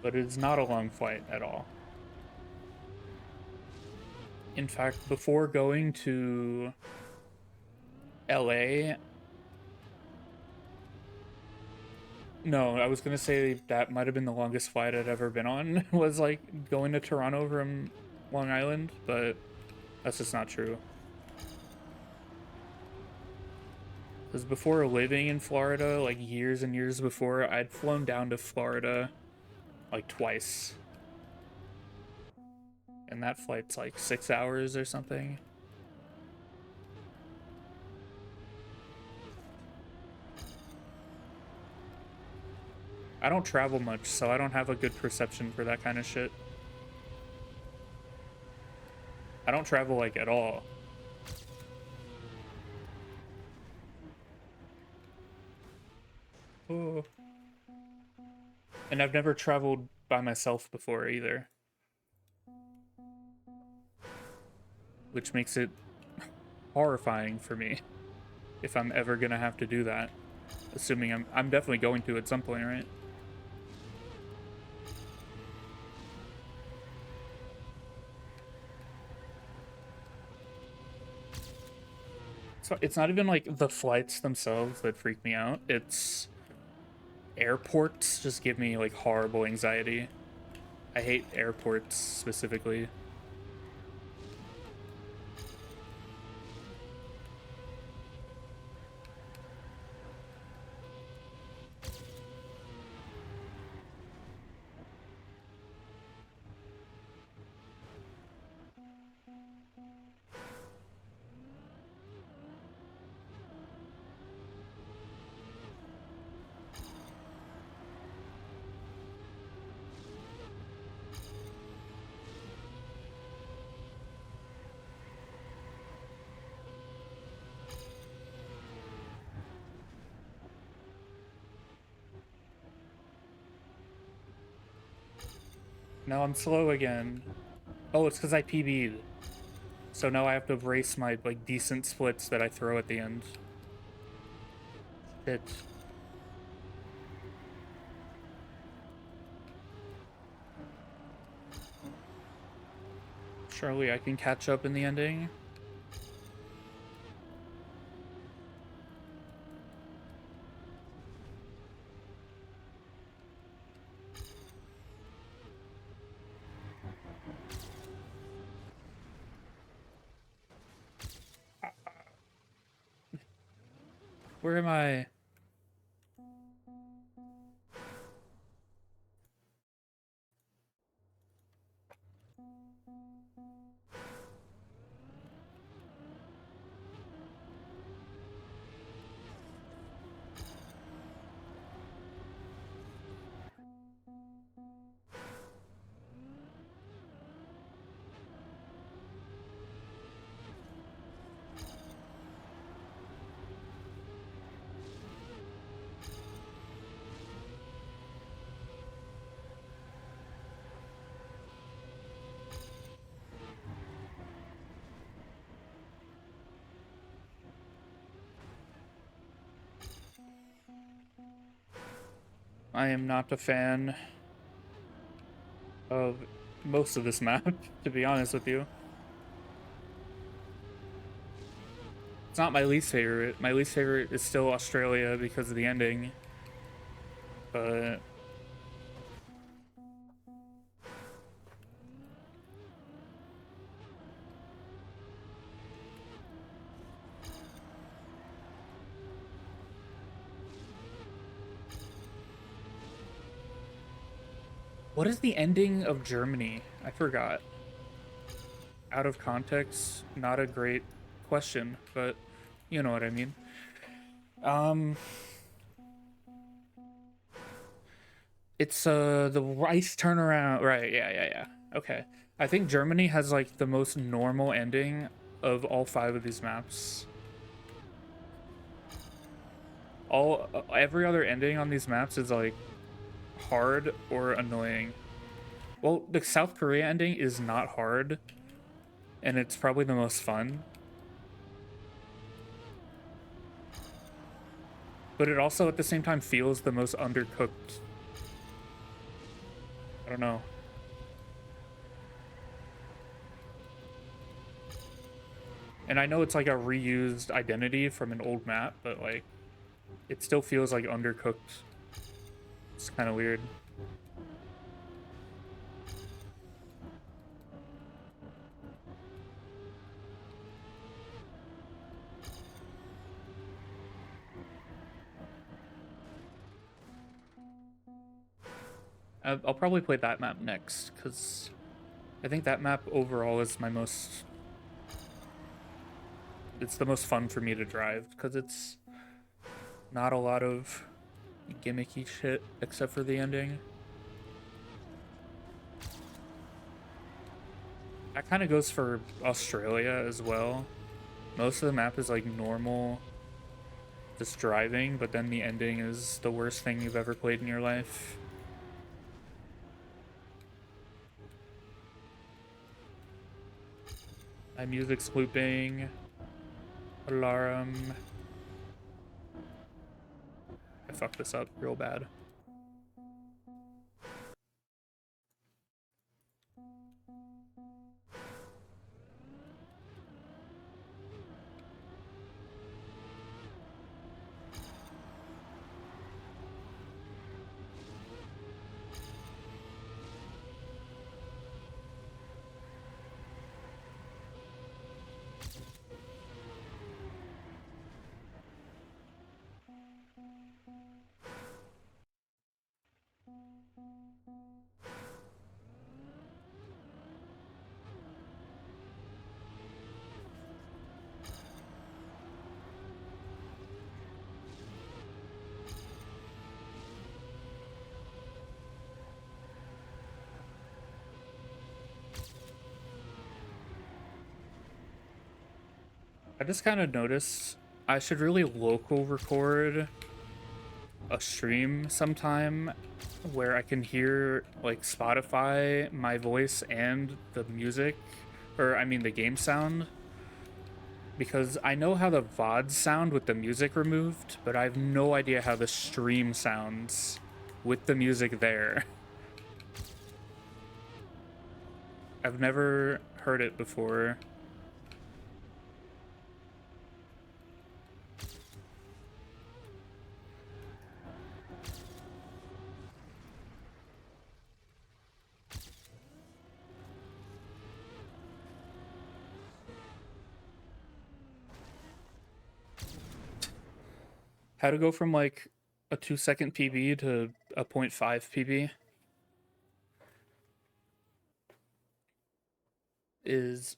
But it's not a long flight at all. In fact, before going to LA, no, I was gonna say that might have been the longest flight I'd ever been on, was like going to Toronto from Long Island, but that's just not true. Because before living in Florida, like years and years before, I'd flown down to Florida like twice. And that flight's like 6 hours or something. I don't travel much, so I don't have a good perception for that kind of shit. I don't travel, like, at all. Oh. And I've never traveled by myself before either. Which makes it horrifying for me. if I'm ever gonna have to do that. Assuming I'm definitely going to at some point, right? So it's not even like the flights themselves that freak me out. It's airports just give me like horrible anxiety. I hate airports specifically. No, I'm slow again. Oh, it's because I PB'd. So now I have to race my like decent splits that I throw at the end. Shit. Surely I can catch up in the ending. Where am I? I am not a fan of most of this map, to be honest with you. It's not my least favorite. My least favorite is still Australia because of the ending. But what is the ending of Germany? I forgot. Out of context, not a great question, but you know what I mean. Um, it's the rice turnaround, right? Yeah. Okay, I think Germany has like the most normal ending of all 5 of these maps. Every other ending on these maps is like hard or annoying. Well, the South Korea ending is not hard, and it's probably the most fun. But it also at the same time feels the most undercooked. I don't know. And I know it's like a reused identity from an old map, but like it still feels like undercooked. It's kind of weird. I'll probably play that map next because I think that map overall is my most. It's the most fun for me to drive because it's not a lot of gimmicky shit except for the ending. That kind of goes for Australia as well. Most of the map is like normal, just driving, but then the ending is the worst thing you've ever played in your life. My music's looping. Alarm. I fucked this up real bad. I just kind of noticed I should really local record a stream sometime where I can hear like Spotify, my voice, and the music, or I mean the game sound. Because I know how the VODs sound with the music removed, but I have no idea how the stream sounds with the music there. I've never heard it before. How to go from like a 2-second PB to a 0.5 PB is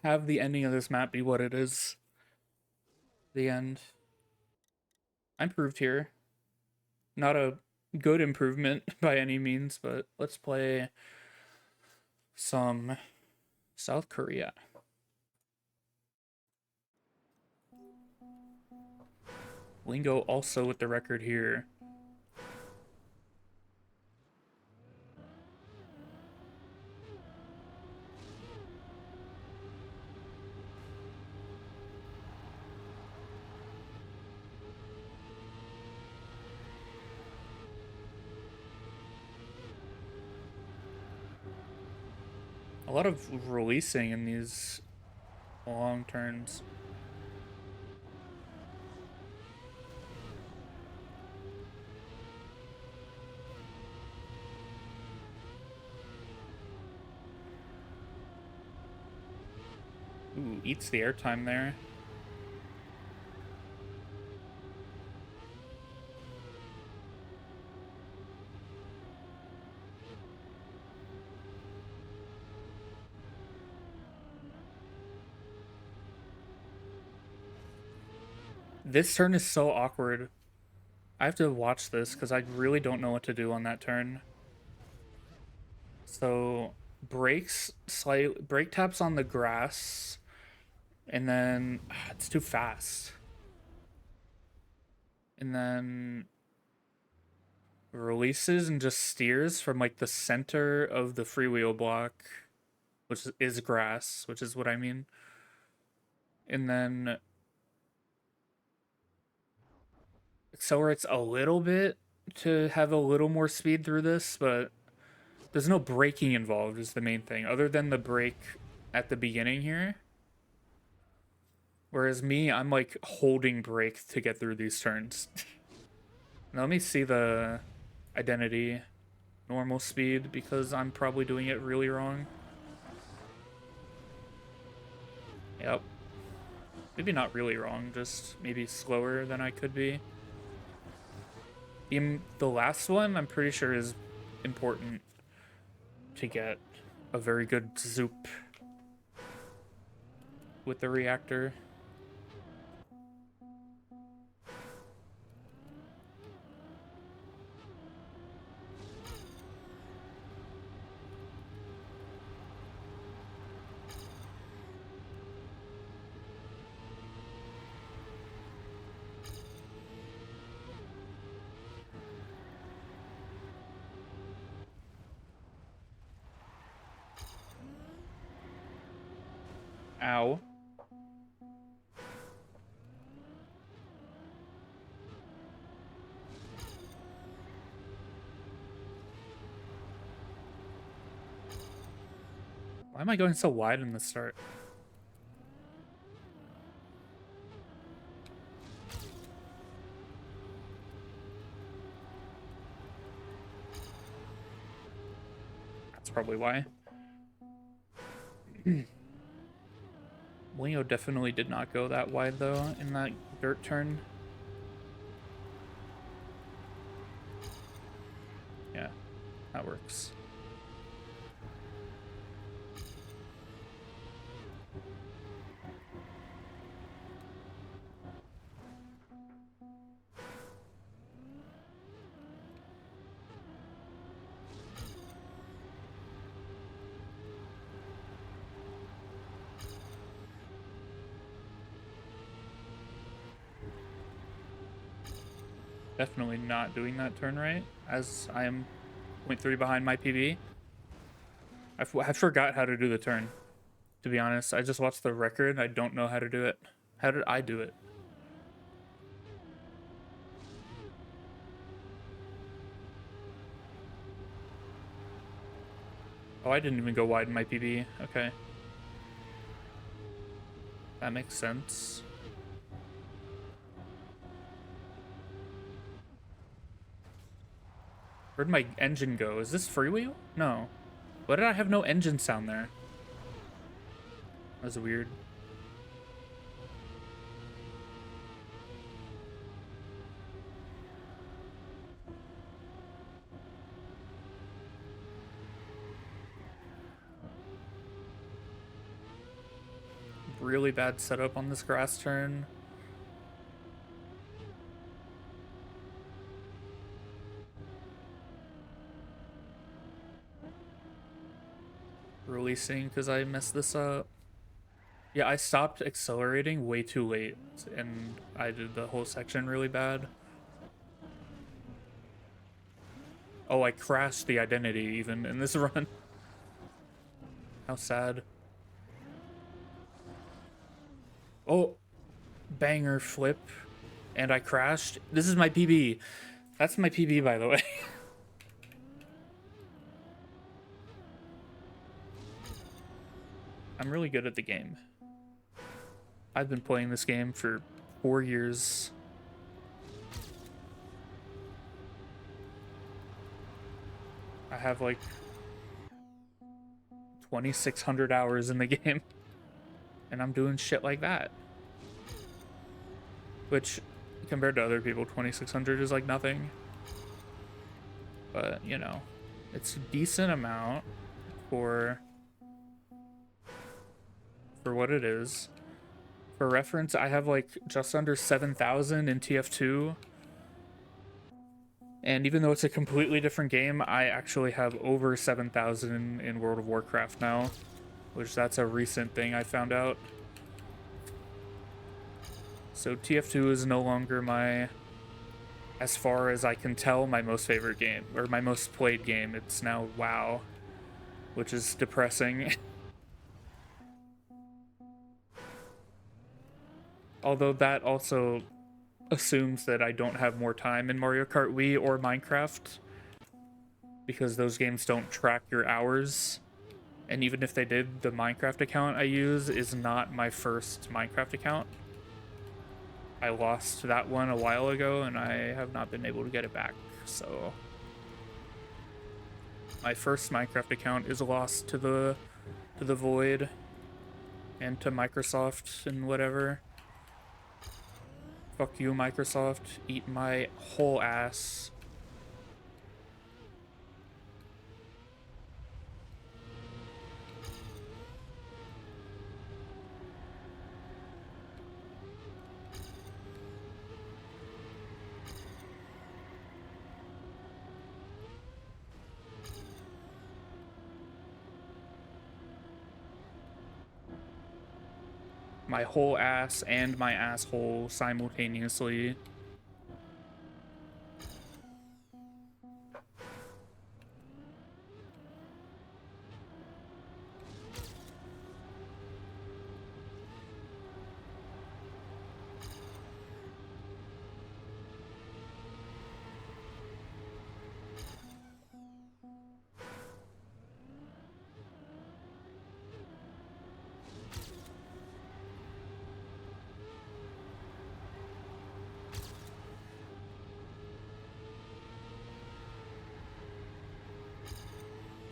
have the ending of this map be what it is. The end. I improved here. Not a good improvement by any means, but let's play some South Korea. Lingo also with the record here. A lot of releasing in these long turns. Ooh, eats the airtime there. This turn is so awkward. I have to watch this because I really don't know what to do on that turn. So brake taps on the grass, and then it's too fast. And then releases and just steers from like the center of the freewheel block, which is grass, which is what I mean. And then accelerates a little bit to have a little more speed through this, but there's no braking involved is the main thing, other than the brake at the beginning here. Whereas me, I'm like holding brake to get through these turns. Now let me see the identity normal speed because I'm probably doing it really wrong. Yep. Maybe not really wrong, just maybe slower than I could be. The last one, I'm pretty sure, is important to get a very good zoop with the reactor. Ow. Why am I going so wide in the start? That's probably why. Leo definitely did not go that wide, though, in that dirt turn. Yeah, that works. Definitely not doing that turn right, as I am 0.3 behind my PB. I forgot how to do the turn, to be honest. I just watched the record. I don't know how to do it. How did I do it? Oh, I didn't even go wide in my PB. Okay. That makes sense. Where'd my engine go? Is this freewheel? No. Why did I have no engine sound there? That was weird. Really bad setup on this grass turn. Releasing because I messed this up. Yeah, I stopped accelerating way too late, and I did the whole section really bad. Oh, I crashed the identity even in this run. How sad. Oh, banger flip, and I crashed. This is my PB. That's my PB, by the way. I'm really good at the game. I've been playing this game for 4 years. I have like 2,600 hours in the game, and I'm doing shit like that. Which, compared to other people, 2,600 is like nothing. But, you know, it's a decent amount for what it is. For reference, I have like just under 7,000 in TF2. And even though it's a completely different game, I actually have over 7,000 in World of Warcraft now, which that's a recent thing I found out. So TF2 is no longer my, as far as I can tell, my most favorite game, or my most played game. It's now WoW, which is depressing. Although that also assumes that I don't have more time in Mario Kart Wii or Minecraft, because those games don't track your hours. And even if they did, the Minecraft account I use is not my first Minecraft account. I lost that one a while ago, and I have not been able to get it back, so my first Minecraft account is lost to the void and to Microsoft and whatever. Fuck you, Microsoft. Eat my whole ass. My whole ass and my asshole simultaneously.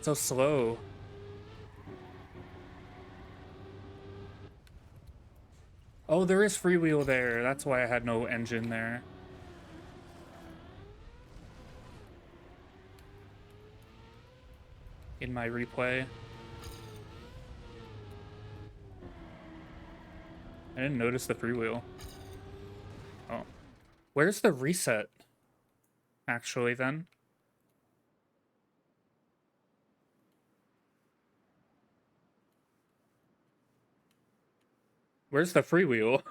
So slow. Oh, there is freewheel there. That's why I had no engine there. In my replay. I didn't notice the freewheel. Oh. Where's the reset? Actually, then? Where's the freewheel?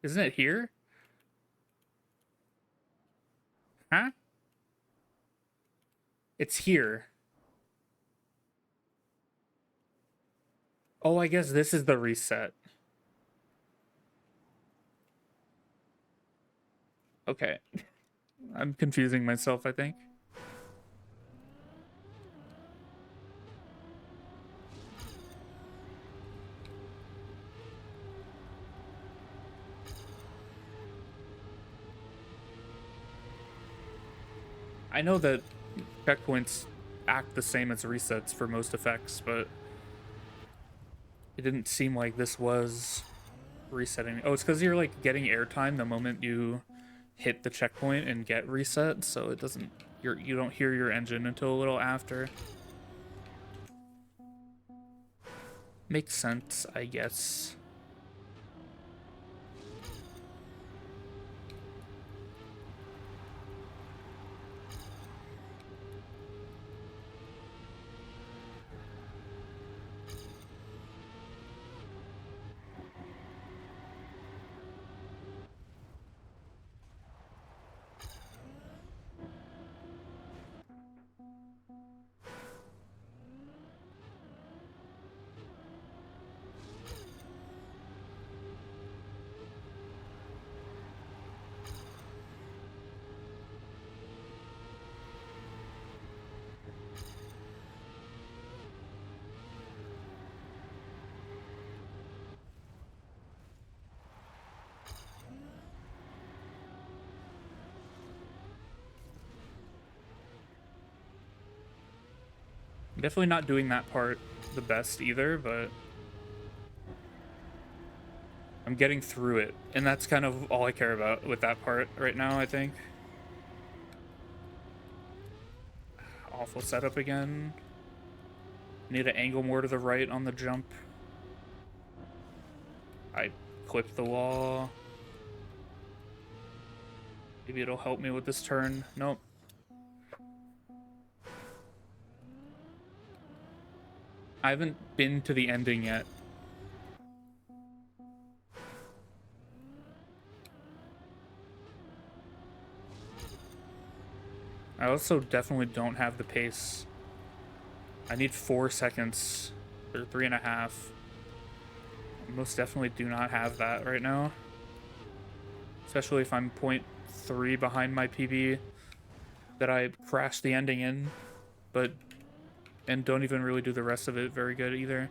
Isn't it here? Huh? It's here. Oh, I guess this is the reset. Okay. I'm confusing myself, I think. I know that checkpoints act the same as resets for most effects, but it didn't seem like this was resetting. Oh, it's because you're like getting airtime the moment you hit the checkpoint and get reset, so it doesn't you don't hear your engine until a little after. Makes sense, I guess. I'm definitely not doing that part the best either, but I'm getting through it, and that's kind of all I care about with that part right now, I think. Awful setup again. Need to angle more to the right on the jump. I clipped the wall. Maybe it'll help me with this turn. Nope. I haven't been to the ending yet. I also definitely don't have the pace. I need 4 seconds, or 3.5. I most definitely do not have that right now. Especially if I'm 0.3 behind my PB that I crashed the ending in, and don't even really do the rest of it very good either.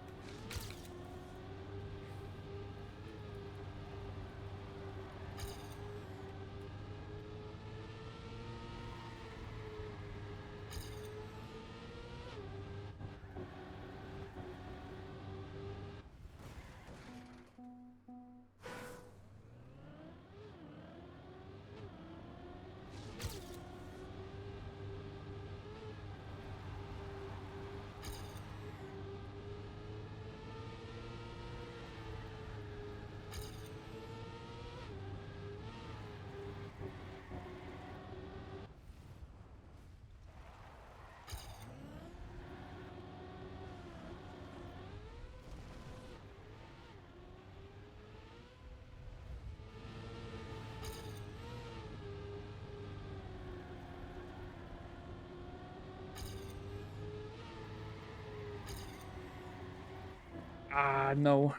Ah, no.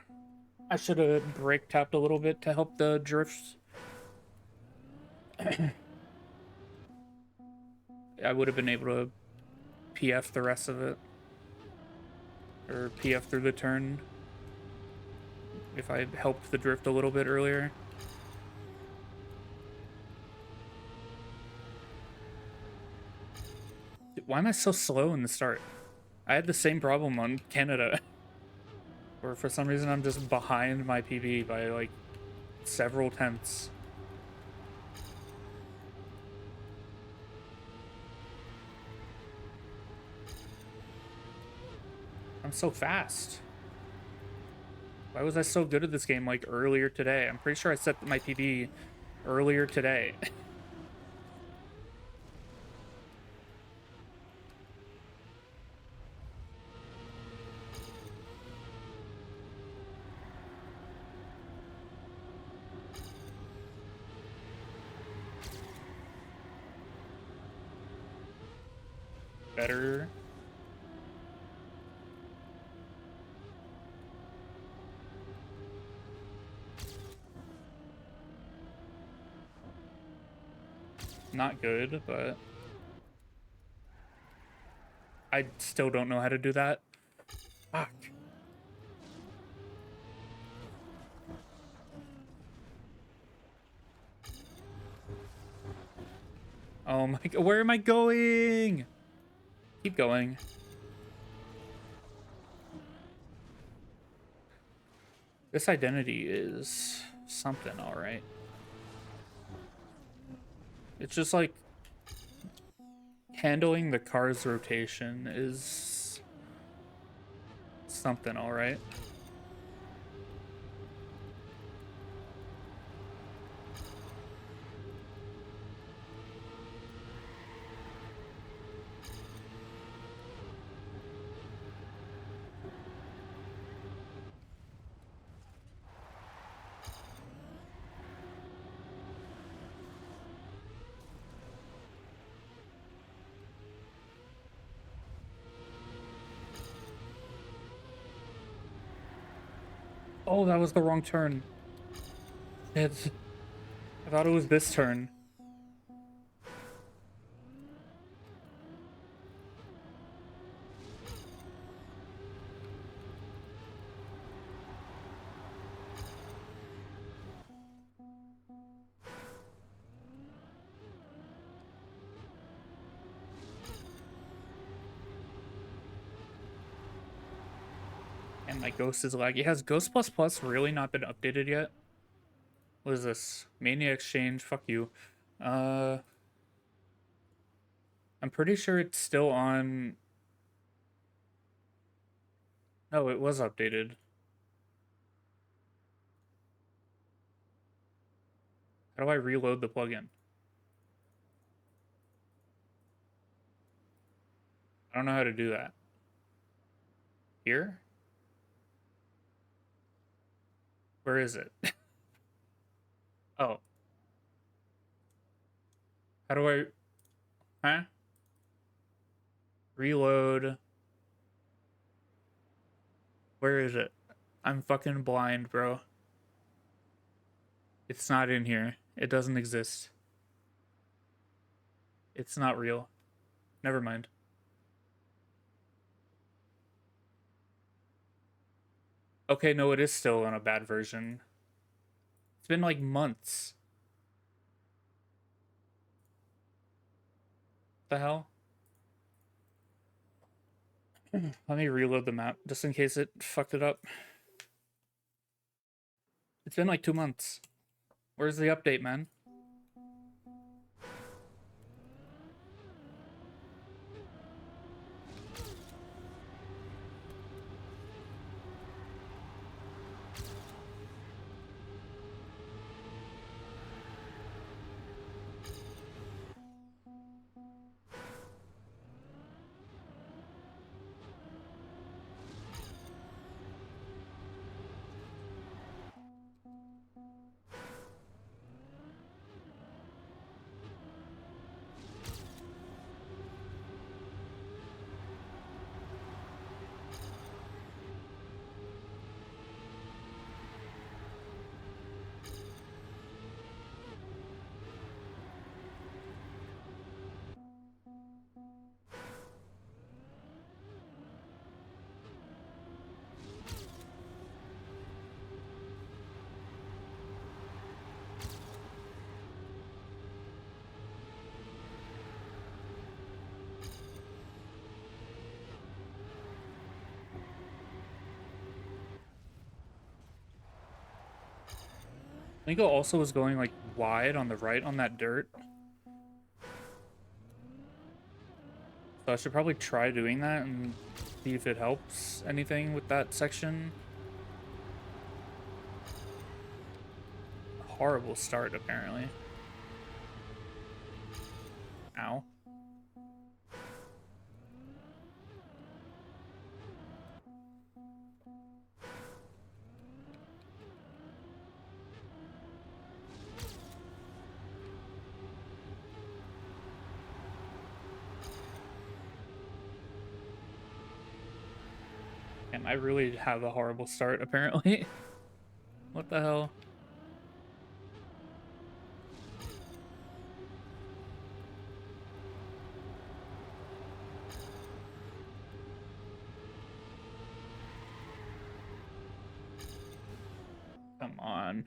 I should have brake tapped a little bit to help the drifts. I would have been able to PF the rest of it. Or PF through the turn. If I helped the drift a little bit earlier. Why am I so slow in the start? I had the same problem on Canada, where for some reason I'm just behind my PB by like several tenths. I'm so fast. Why was I so good at this game like earlier today? I'm pretty sure I set my PB earlier today. Better. Not good, but I still don't know how to do that. Fuck. Oh my god, where am I going? Keep going. This identity is something, alright. It's just like handling the car's rotation is something, alright. Oh, that was the wrong turn. I thought it was this turn. And my ghost is laggy. Has Ghost Plus Plus really not been updated yet? What is this? Mania Exchange, fuck you. I'm pretty sure it's still on. No, it was updated. How do I reload the plugin? I don't know how to do that. Here? Where is it? Oh. How do I... Huh? Reload. Where is it? I'm fucking blind, bro. It's not in here. It doesn't exist. It's not real. Never mind. Okay, no, it is still in a bad version. It's been like months. The hell? Let me reload the map just in case it fucked it up. It's been like 2 months. Where's the update, man? Lingo also was going like wide on the right on that dirt. So I should probably try doing that and see if it helps anything with that section. Horrible start, apparently. Ow. And I really have a horrible start, apparently. What the hell? Come on.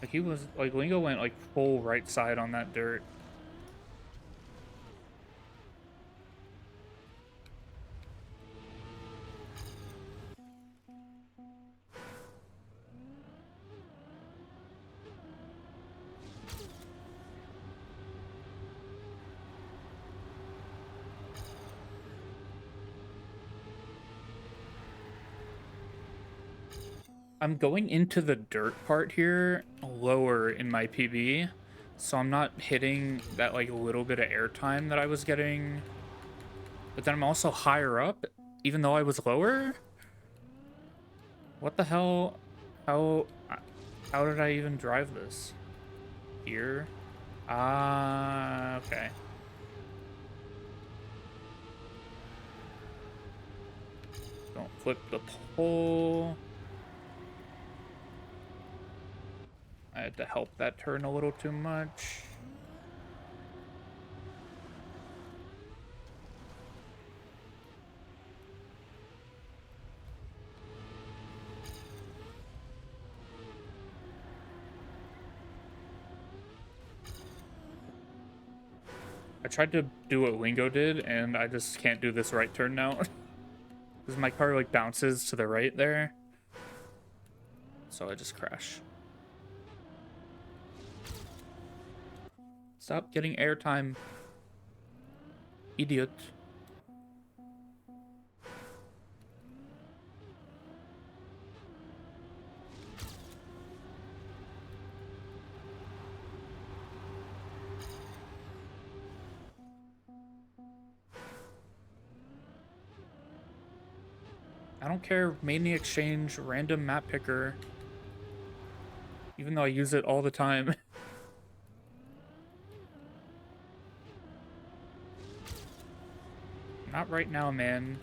Like he was like Lingo went like full right side on that dirt. I'm going into the dirt part here lower in my PB, so I'm not hitting that like little bit of airtime that I was getting. But then I'm also higher up, even though I was lower? What the hell? How how did I even drive this? Here? Ah, okay. Don't flip the pole. I had to help that turn a little too much. I tried to do what Lingo did, and I just can't do this right turn now. Because my car, like, bounces to the right there. So I just crash. Stop getting airtime. Idiot. I don't care, mainly exchange, random map picker. Even though I use it all the time. Not right now, man.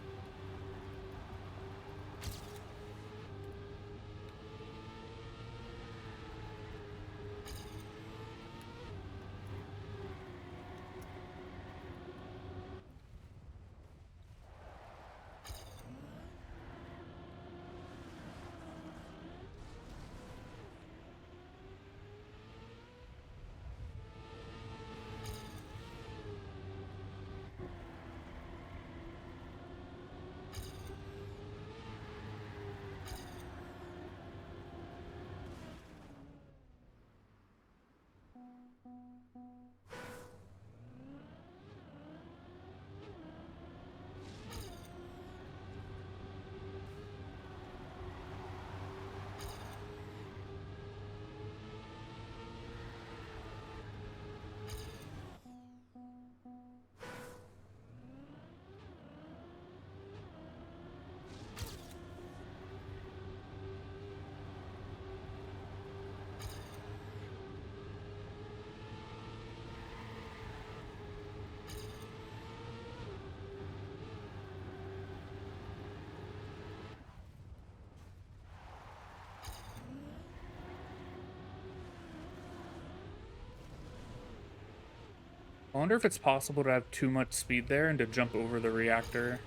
I wonder if it's possible to have too much speed there and to jump over the reactor.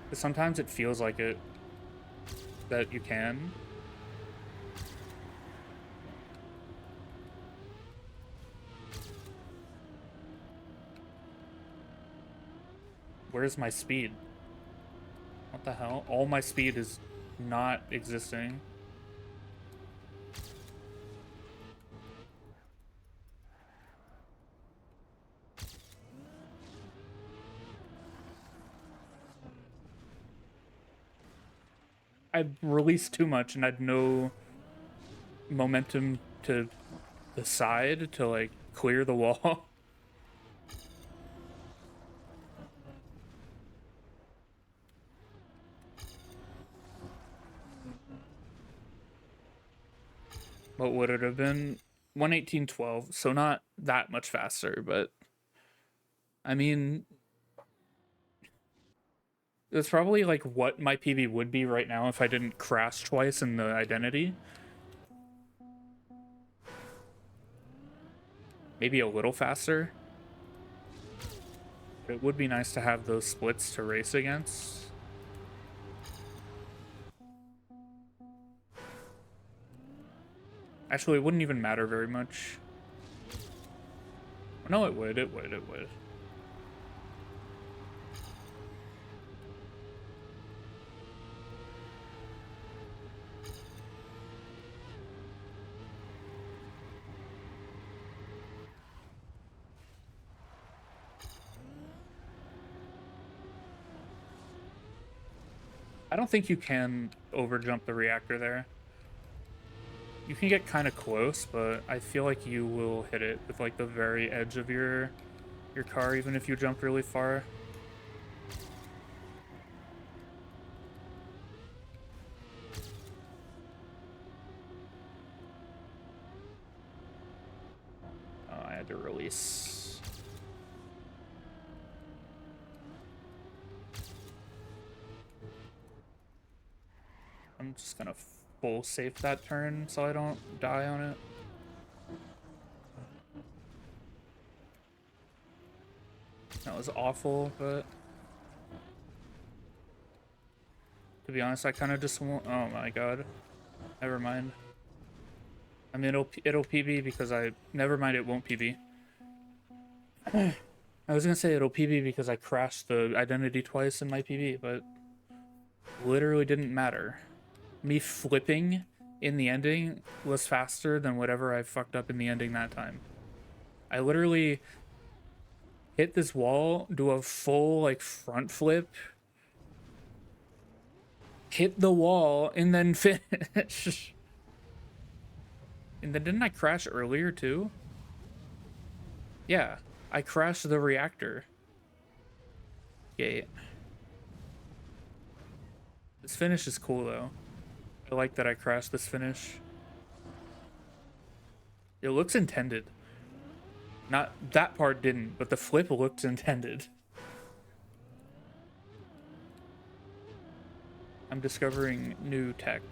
Because sometimes it feels like it, that you can. Where's my speed? What the hell? All my speed is not existing. I released too much and I had no momentum to the side to like clear the wall. What would it have been? 118.12, so not that much faster, but I mean, it's probably like what my PB would be right now if I didn't crash twice in the identity. Maybe a little faster. But it would be nice to have those splits to race against. Actually, it wouldn't even matter very much. No, it would, it would, it would. I don't think you can overjump the reactor there. You can get kind of close, but I feel like you will hit it with like the very edge of your car, even if you jump really far. Oh, I had to release. I'm just gonna full safe that turn so I don't die on it. That was awful, but to be honest, I kind of just want. Oh my god, never mind. I mean, it'll PB because I. Never mind, it won't PB. I was gonna say it'll PB because I crashed the identity twice in my PB, but literally didn't matter. Me flipping in the ending was faster than whatever I fucked up in the ending that time. I literally hit this wall, do a full like front flip, hit the wall, and then finish. And then didn't I crash earlier too? Yeah, I crashed the reactor gate. This finish is cool though. I like that I crashed this finish. It looks intended. Not that part didn't, but the flip looked intended. I'm discovering new tech.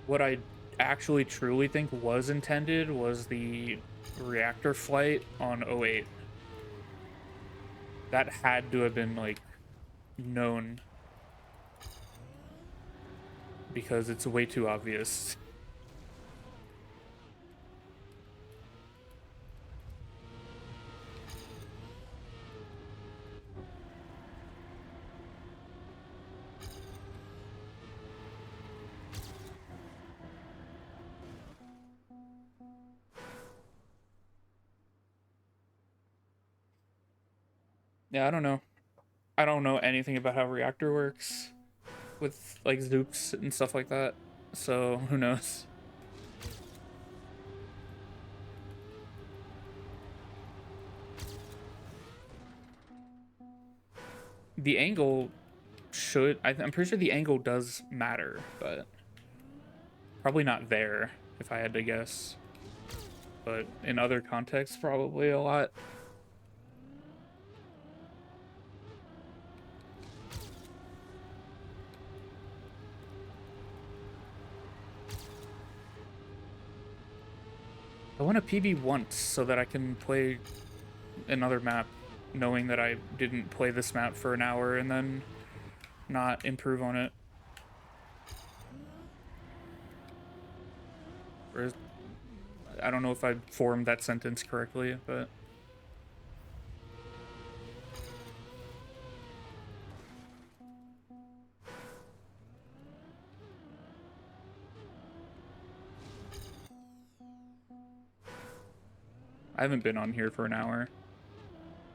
What I actually truly think was intended was the reactor flight on 08. That had to have been like known because it's way too obvious. Yeah, I don't know. I don't know anything about how reactor works with like Zoops and stuff like that. So who knows? The angle should. I'm pretty sure the angle does matter, but probably not there if I had to guess. but in other contexts, probably a lot. I want a PB once so that I can play another map, knowing that I didn't play this map for an hour and then not improve on it. Or I don't know if I formed that sentence correctly, but I haven't been on here for an hour.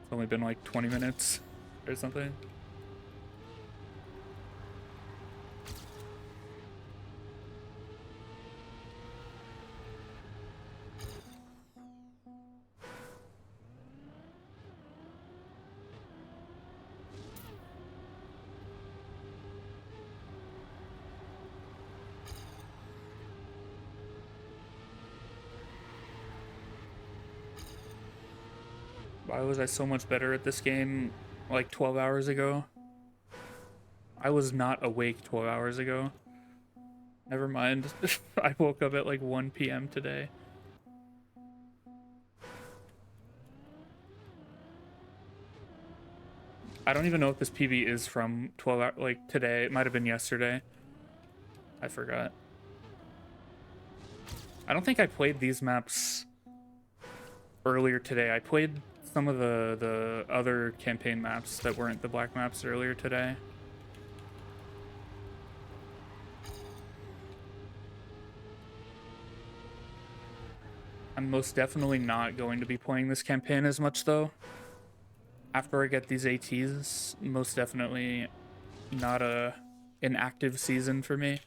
It's only been like 20 minutes or something. Why was I so much better at this game like 12 hours ago? I was not awake 12 hours ago. Never mind. I woke up at like 1 p.m. today. I don't even know if this PB is from 12 hours, like today. It might have been yesterday. I forgot. I don't think I played these maps earlier today. I played some of the other campaign maps that weren't the black maps earlier today. I'm most definitely not going to be playing this campaign as much, though. After I get these ATs, most definitely not an active season for me.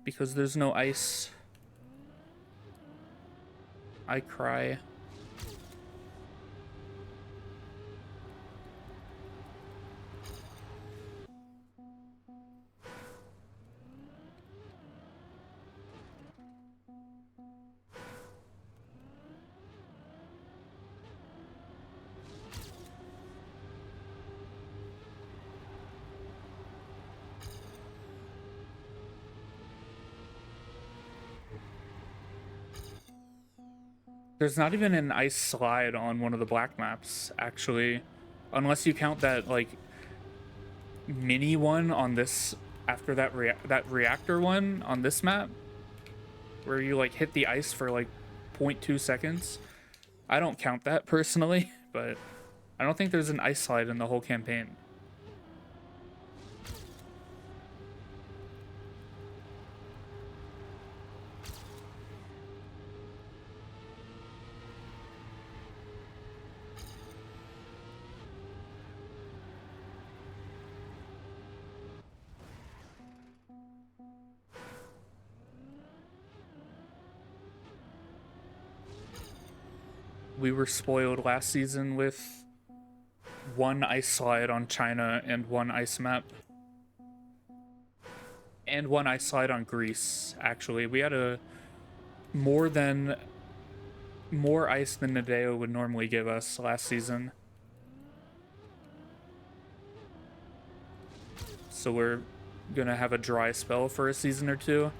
Because there's no ice. I cry. There's not even an ice slide on one of the black maps, actually. Unless you count that, like, mini one on this, after that reactor one on this map, where you, like, hit the ice for, like, 0.2 seconds. I don't count that, personally, but I don't think there's an ice slide in the whole campaign. We were spoiled last season with one ice slide on China and one ice map. And one ice slide on Greece, actually. We had more ice than Nadeo would normally give us last season. So we're gonna have a dry spell for a season or two.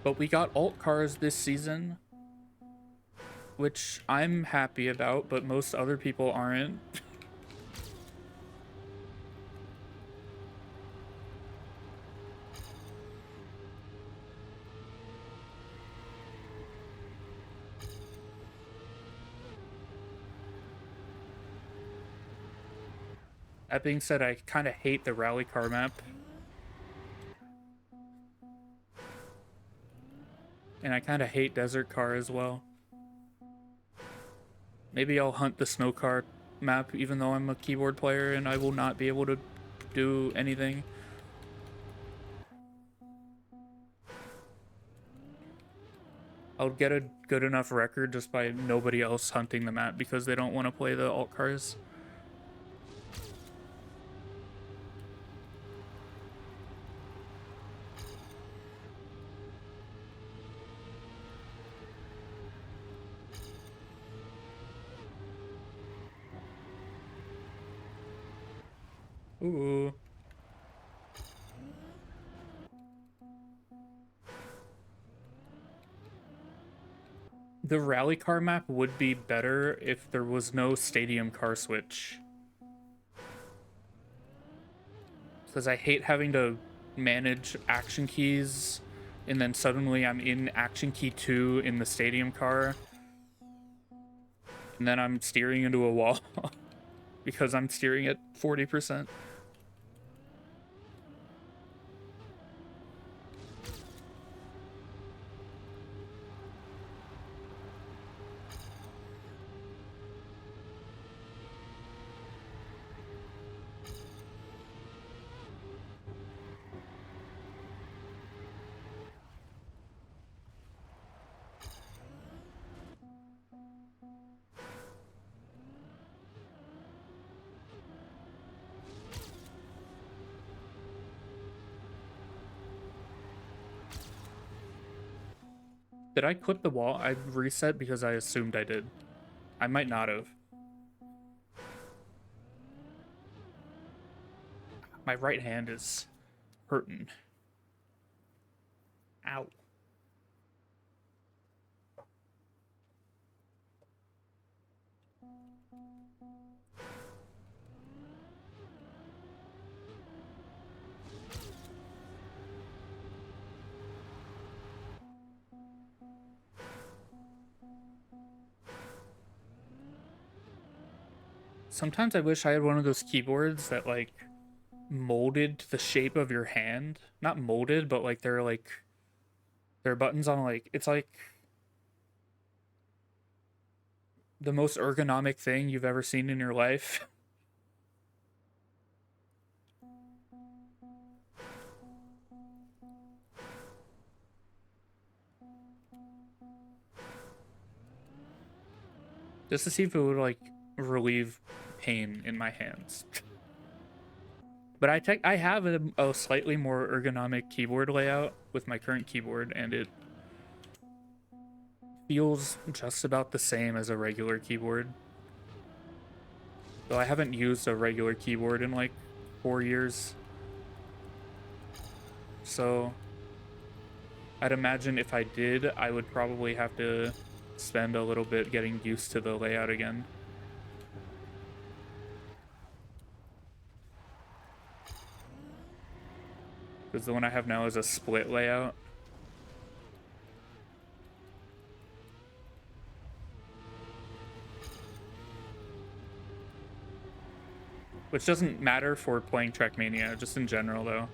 But we got alt cars this season, which I'm happy about, but most other people aren't. That being said, I kind of hate the rally car map. And I kind of hate desert car as well. Maybe I'll hunt the snow car map, even though I'm a keyboard player and I will not be able to do anything. I'll get a good enough record just by nobody else hunting the map because they don't want to play the alt cars. Ooh. The rally car map would be better if there was no stadium car switch. Because I hate having to manage action keys and then suddenly I'm in action key 2 in the stadium car and then I'm steering into a wall because I'm steering at 40%. Did I clip the wall? I reset because I assumed I did. I might not have. My right hand is hurting. Ow. Sometimes I wish I had one of those keyboards that like molded to the shape of your hand. Not molded, but like they're buttons on like it's like the most ergonomic thing you've ever seen in your life. Just to see if it would like relieve pain in my hands. But I have a slightly more ergonomic keyboard layout with my current keyboard, and it feels just about the same as a regular keyboard. Though I haven't used a regular keyboard in like 4 years. So I'd imagine if I did, I would probably have to spend a little bit getting used to the layout again. Because the one I have now is a split layout. Which doesn't matter for playing Trackmania, just in general though.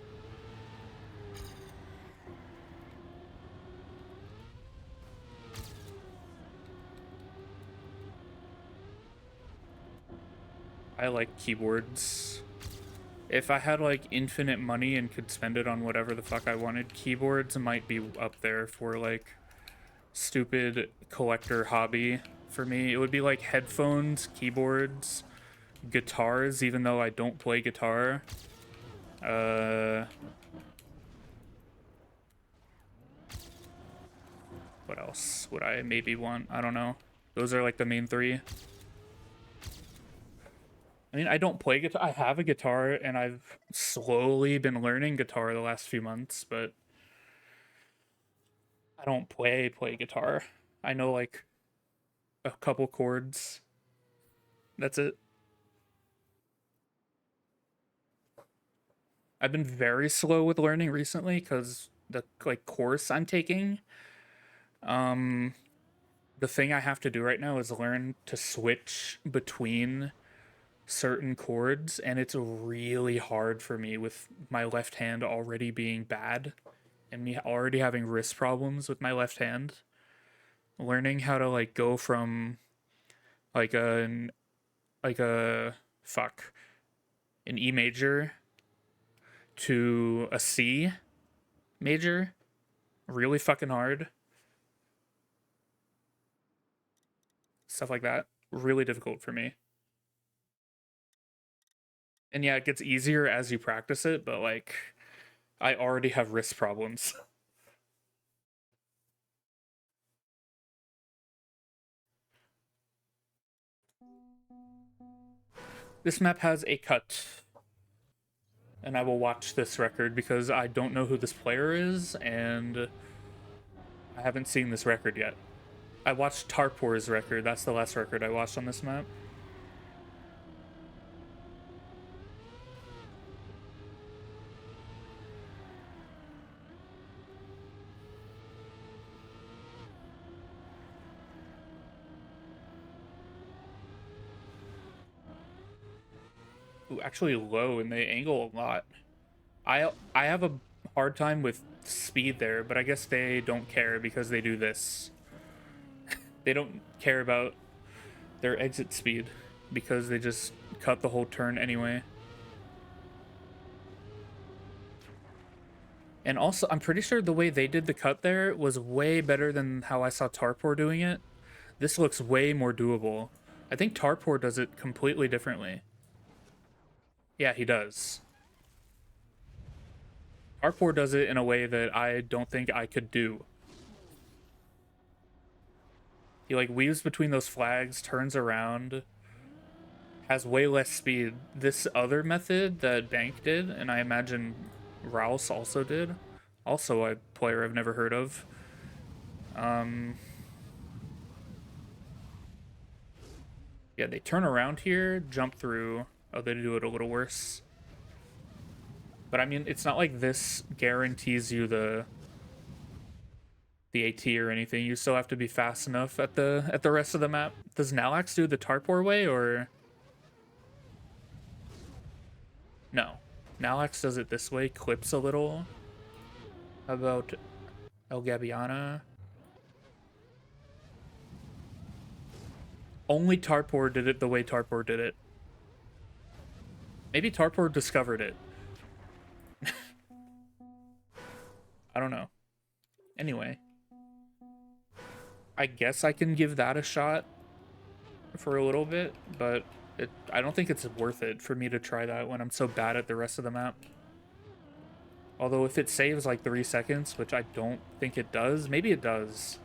I like keyboards. If I had like infinite money and could spend it on whatever the fuck I wanted, keyboards might be up there for like stupid collector hobby for me. It would be like headphones, keyboards, guitars, even though I don't play guitar. What else would I maybe want? I don't know. Those are like the main three. I mean, I don't play guitar. I have a guitar, and I've slowly been learning guitar the last few months, but I don't play guitar. I know like a couple chords. That's it. I've been very slow with learning recently because the like course I'm taking, um, the thing I have to do right now is learn to switch between certain chords, and it's really hard for me with my left hand already being bad and me already having wrist problems with my left hand. Learning how to like go from like a fuck an E major to a C major really fucking hard. stuff like that. Really difficult for me. And yeah, it gets easier as you practice it, but like I already have wrist problems. This map has a cut, and I will watch this record because I don't know who this player is, and I haven't seen this record yet. I watched Tarpor's record. That's the last record I watched on this map. Ooh, actually low, and they angle a lot. I have a hard time with speed there, but I guess they don't care because they do this. They don't care about their exit speed because they just cut the whole turn anyway. And also, I'm pretty sure the way they did the cut there was way better than how I saw Tarpor doing it. This looks way more doable. I think Tarpor does it completely differently. Yeah, he does. Tarpor does it in a way that I don't think I could do. He like weaves between those flags, turns around, has way less speed. This other method that Bank did, and I imagine Rouse also did, also a player I've never heard of. Yeah, they turn around here, jump through. Oh, they do it a little worse. But I mean, it's not like this guarantees you the AT or anything. You still have to be fast enough at the rest of the map. Does Nalax do the Tarpor way or no? Nalax does it this way, clips a little. How about El Gabiana? Only Tarpor did it the way Tarpor did it. Maybe Tarpor discovered it. I don't know. Anyway. I guess I can give that a shot for a little bit, but I don't think it's worth it for me to try that when I'm so bad at the rest of the map. Although if it saves like 3 seconds, which I don't think it does, maybe it does.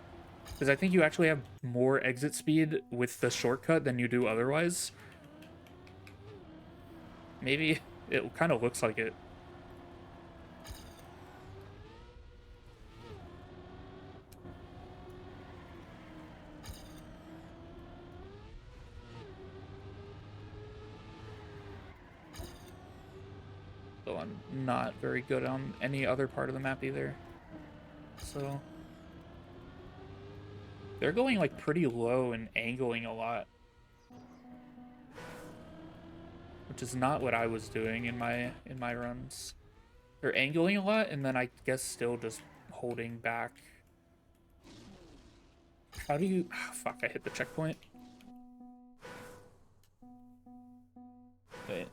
Because I think you actually have more exit speed with the shortcut than you do otherwise. Maybe it kind of looks like it. Though I'm not very good on any other part of the map either. So they're going like pretty low and angling a lot, which is not what I was doing in my runs. They're angling a lot and then I guess still just holding back. How do you... Oh, fuck, I hit the checkpoint. Wait.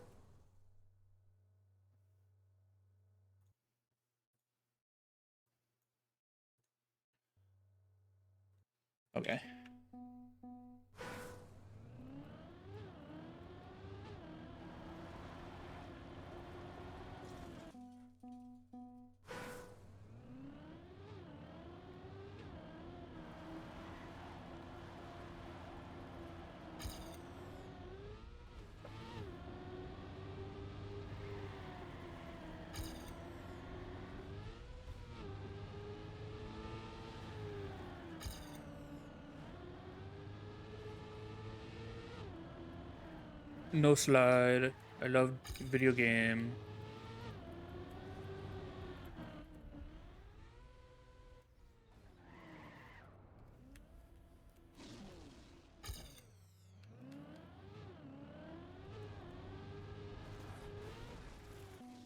Okay. No slide. I love video game.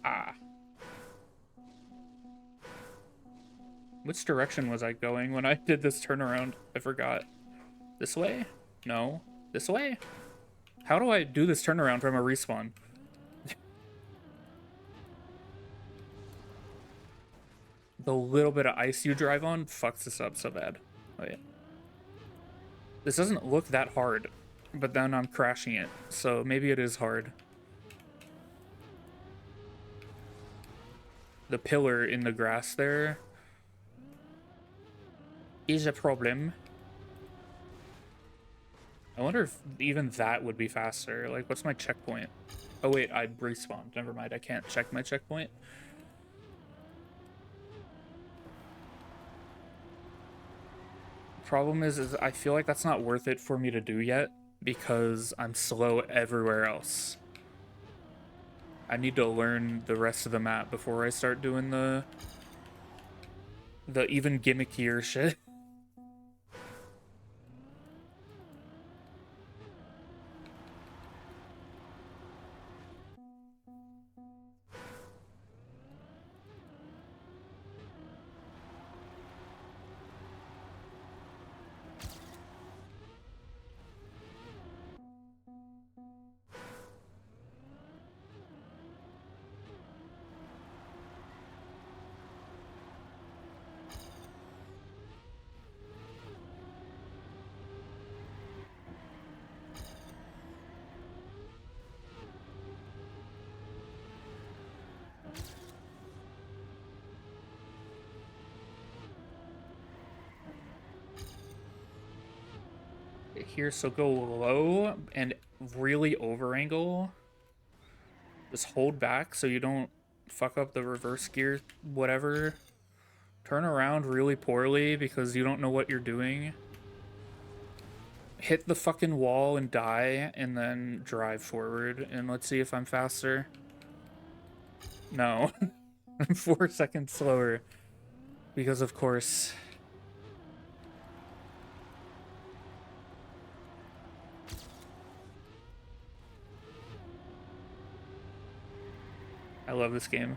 Ah. Which direction was I going when I did this turnaround? I forgot. This way? No. This way? How do I do this turnaround from a respawn? The little bit of ice you drive on fucks this up so bad. Wait. This doesn't look that hard, but then I'm crashing it, so maybe it is hard. The pillar in the grass there is a problem. I wonder if even that would be faster. Like, what's my checkpoint? Oh wait, I respawned. Never mind, I can't check my checkpoint. Problem is I feel like that's not worth it for me to do yet because I'm slow everywhere else. I need to learn the rest of the map before I start doing the even gimmickier shit. Here, so go low and really over angle. Just hold back so you don't fuck up the reverse gear, whatever. Turn around really poorly because you don't know what you're doing. Hit the fucking wall and die, and then drive forward. And let's see if I'm faster. No. I'm 4 seconds slower. Because, of course... I love this game.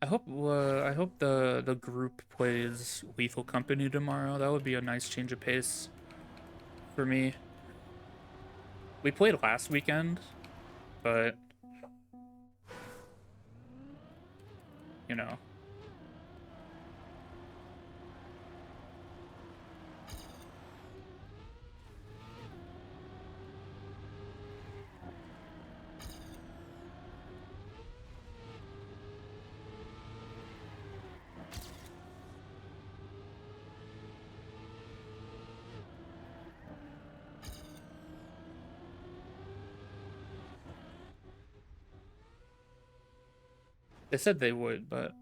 I hope the group plays Lethal Company tomorrow. That would be a nice change of pace for me. We played last weekend, but you know. They said they would, but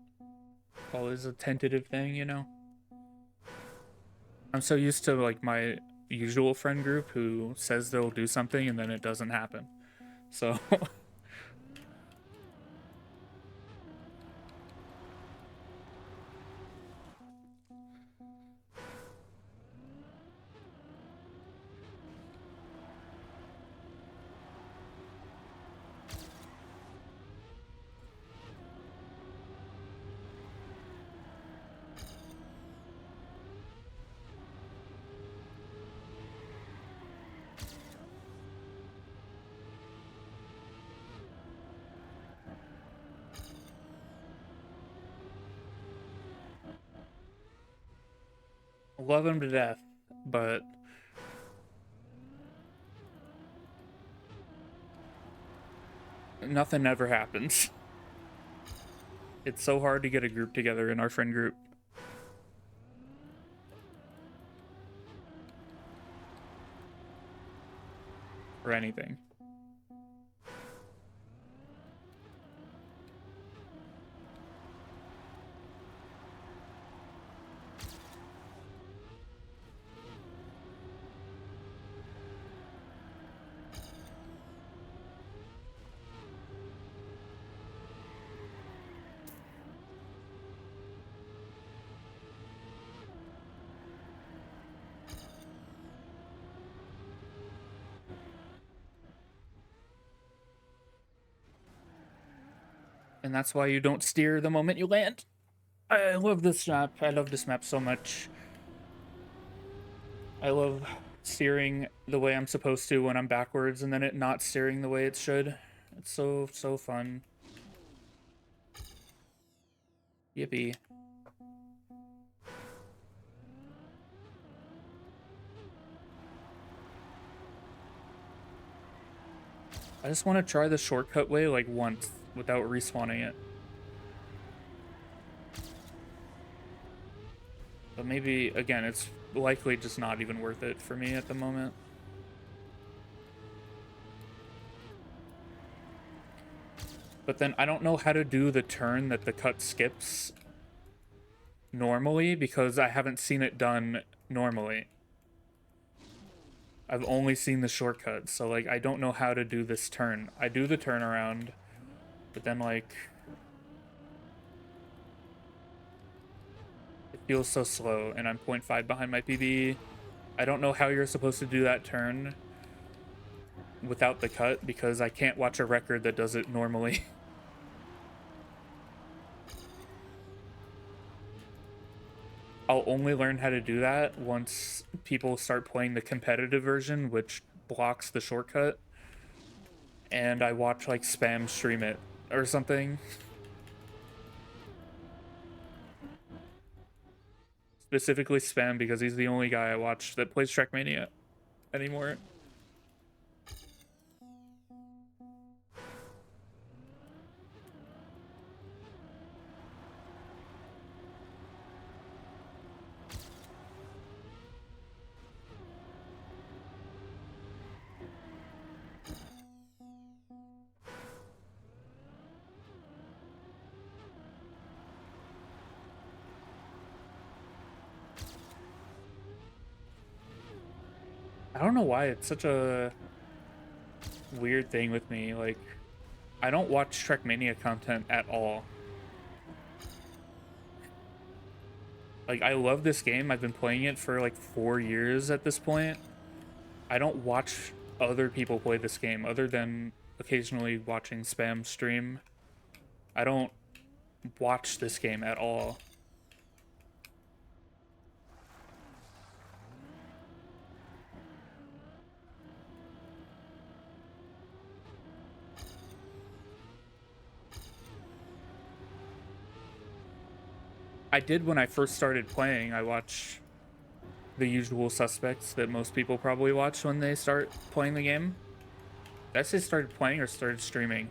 always a tentative thing, you know? I'm so used to, like, my usual friend group who says they'll do something and then it doesn't happen. So... 'Love them to death, but nothing ever happens. It's so hard to get a group together in our friend group. For anything. And that's why you don't steer the moment you land. I love this map. I love this map so much. I love steering the way I'm supposed to when I'm backwards and then it not steering the way it should. It's so fun. Yippee. I just want to try the shortcut way like once without respawning it. But maybe, again, it's likely just not even worth it for me at the moment. But then I don't know how to do the turn that the cut skips normally because I haven't seen it done normally. I've only seen the shortcut, so like I don't know how to do this turn. I do the turnaround, but then like it feels so slow and I'm 0.5 behind my PB. I don't know how you're supposed to do that turn without the cut because I can't watch a record that does it normally. I'll only learn how to do that once people start playing the competitive version, which blocks the shortcut, and I watch like spam stream it or something. Specifically spam because he's the only guy I watch that plays Trackmania anymore. I don't know why it's such a weird thing with me. Like, I don't watch Trackmania content at all. Like, I love this game. I've been playing it for like 4 years at this point. I don't watch other people play this game other than occasionally watching spam stream. I don't watch this game at all. I did when I first started playing. I watch the usual suspects that most people probably watch when they start playing the game. Did I say started playing or started streaming?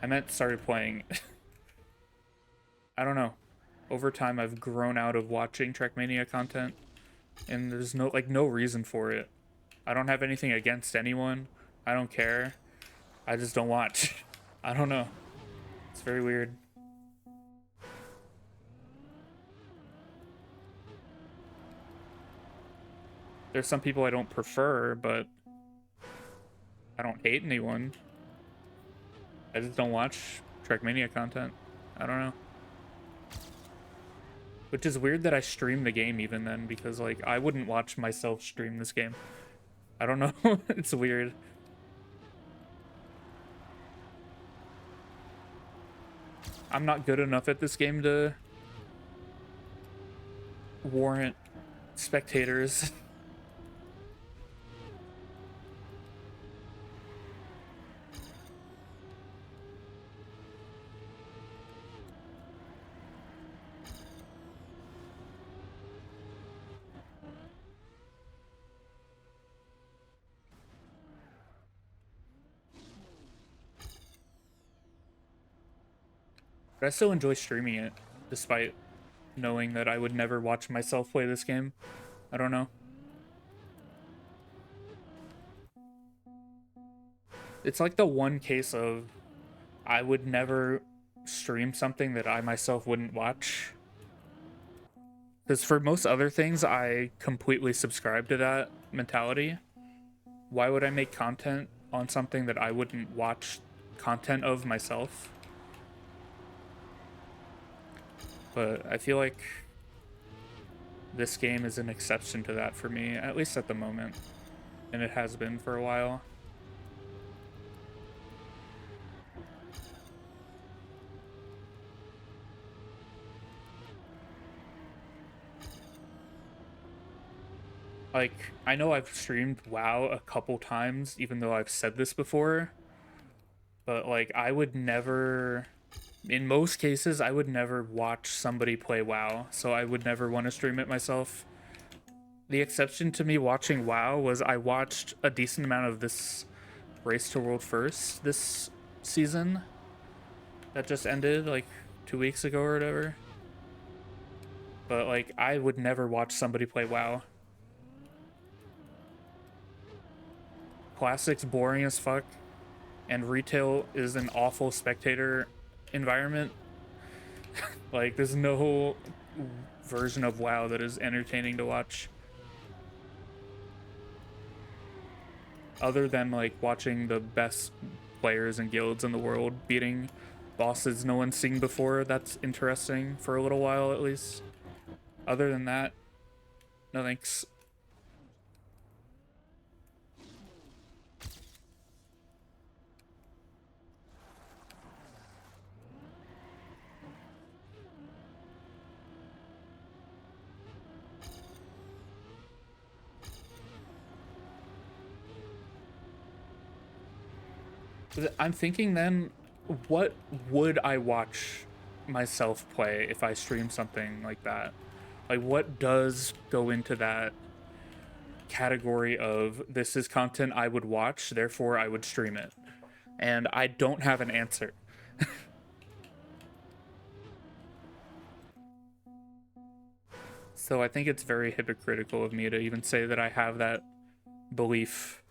I meant started playing. I don't know. Over time, I've grown out of watching Trackmania content, and there's no reason for it. I don't have anything against anyone. I don't care. I just don't watch. I don't know. It's very weird. There's some people I don't prefer, but I don't hate anyone. I just don't watch Trackmania content. I don't know. Which is weird that I stream the game even then, because like I wouldn't watch myself stream this game. I don't know. It's weird. I'm not good enough at this game to warrant spectators. But I still enjoy streaming it, despite knowing that I would never watch myself play this game. I don't know. It's like the one case of I would never stream something that I myself wouldn't watch. Because for most other things, I completely subscribe to that mentality. Why would I make content on something that I wouldn't watch content of myself? But I feel like this game is an exception to that for me, at least at the moment. And it has been for a while. Like, I know I've streamed WoW a couple times, even though I've said this before, but like, I would never, in most cases, I would never watch somebody play WoW, so I would never want to stream it myself. The exception to me watching WoW was I watched a decent amount of this Race to World First this season that just ended like 2 weeks ago or whatever. But like, I would never watch somebody play WoW. Classic's boring as fuck, and retail is an awful spectator environment. Like, there's no version of WoW that is entertaining to watch. Other than like watching the best players and guilds in the world beating bosses no one's seen before, that's interesting for a little while at least. Other than that, no thanks. I'm thinking then, what would I watch myself play if I stream something like that? Like, what does go into that category of this is content I would watch, therefore I would stream it? And I don't have an answer. So I think it's very hypocritical of me to even say that I have that belief.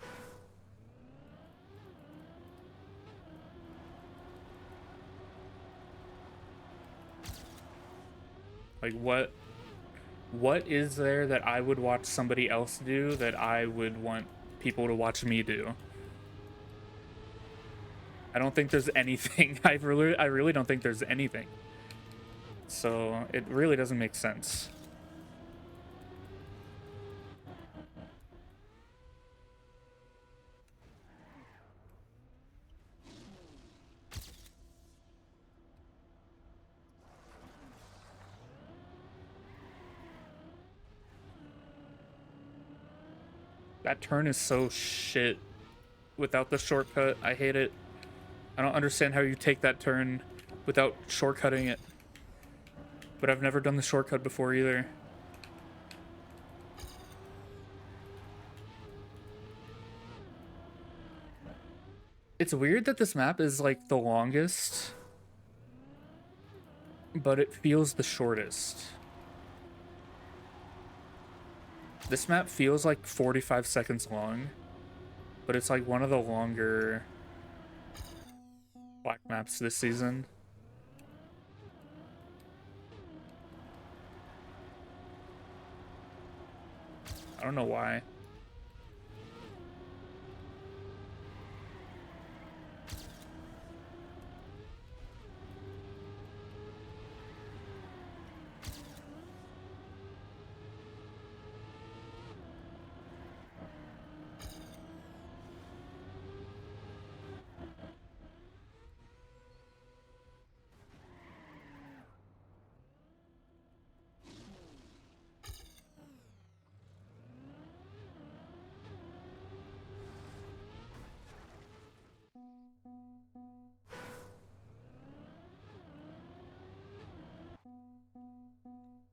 Like, what is there that I would watch somebody else do that I would want people to watch me do? I don't think there's anything. I really don't think there's anything. So it really doesn't make sense. That turn is so shit without the shortcut. I hate it. I don't understand how you take that turn without shortcutting it. But I've never done the shortcut before either. It's weird that this map is like the longest, but it feels the shortest. This map feels like 45 seconds long, but it's like one of the longer black maps this season. I don't know why.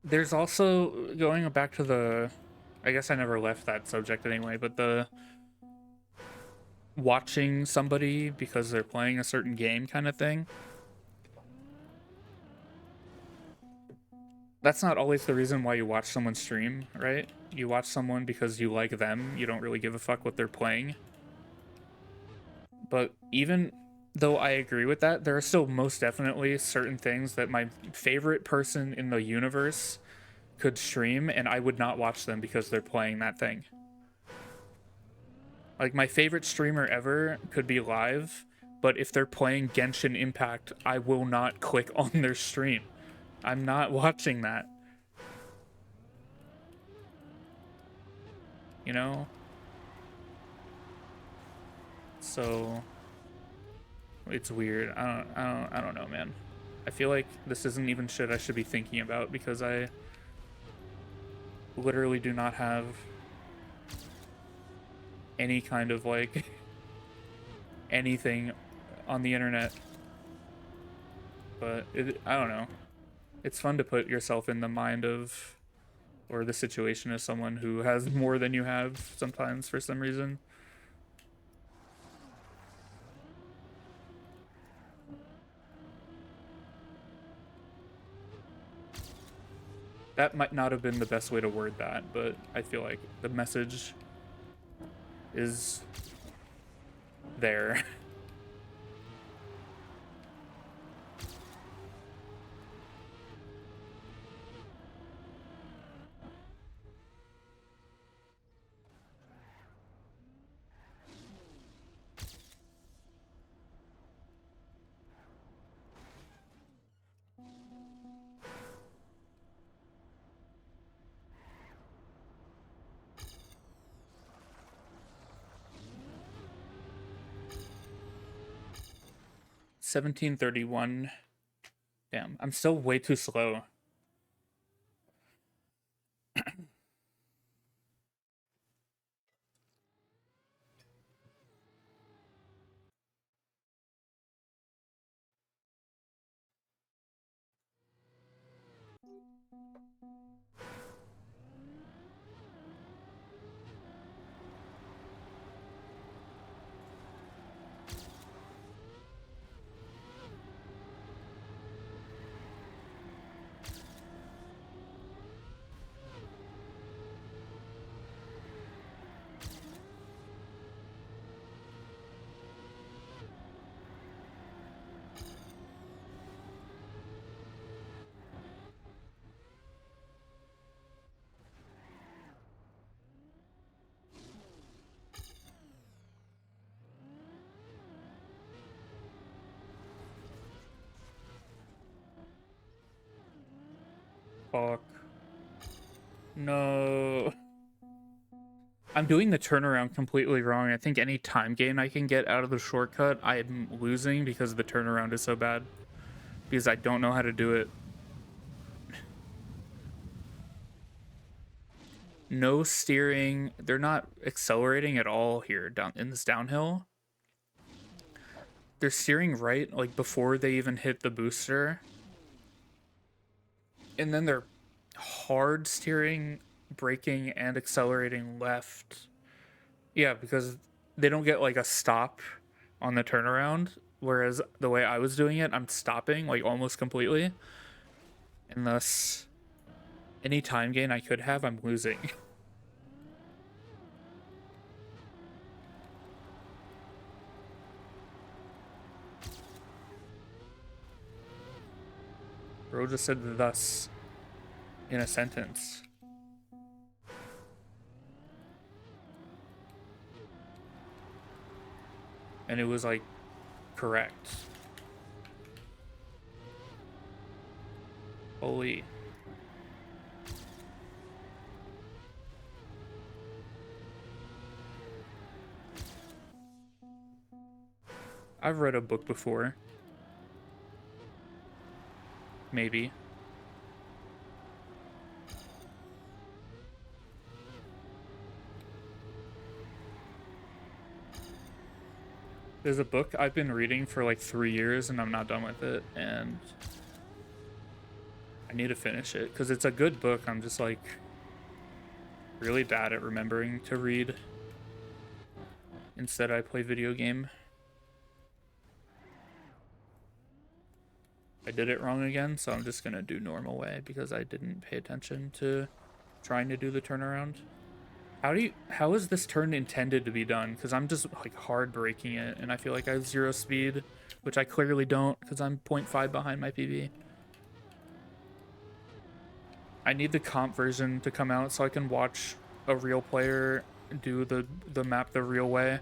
There's also, going back to the, I guess I never left that subject anyway, but the watching somebody because they're playing a certain game kind of thing. That's not always the reason why you watch someone stream, right? You watch someone because you like them. You don't really give a fuck what they're playing. But even though I agree with that, there are still most definitely certain things that my favorite person in the universe could stream, and I would not watch them because they're playing that thing. Like, my favorite streamer ever could be live, but if they're playing Genshin Impact, I will not click on their stream. I'm not watching that. You know? So it's weird. I don't know, man. I feel like this isn't even shit I should be thinking about because I literally do not have any kind of like anything on the internet. But I don't know. It's fun to put yourself in the mind of or the situation of someone who has more than you have sometimes for some reason. That might not have been the best way to word that, but I feel like the message is there. 1731. Damn, I'm still way too slow. Fuck. No. I'm doing the turnaround completely wrong. I think any time gain I can get out of the shortcut, I am losing because the turnaround is so bad. Because I don't know how to do it. No steering. They're not accelerating at all here down in this downhill. They're steering right, like before they even hit the booster. And then they're hard steering, braking, and accelerating left. Yeah, because they don't get like a stop on the turnaround. Whereas the way I was doing it, I'm stopping like almost completely. And thus, any time gain I could have, I'm losing. Bro just said thus in a sentence. And it was like correct. Holy. I've read a book before. Maybe. There's a book I've been reading for like 3 years and I'm not done with it, and I need to finish it because it's a good book. I'm just like really bad at remembering to read. Instead, I play video game. I did it wrong again, so I'm just gonna do normal way because I didn't pay attention to trying to do the turnaround. How is this turn intended to be done? Because I'm just like hard braking it, and I feel like I have 0 speed, which I clearly don't because I'm 0.5 behind my PB. I need the comp version to come out so I can watch a real player do the map the real way.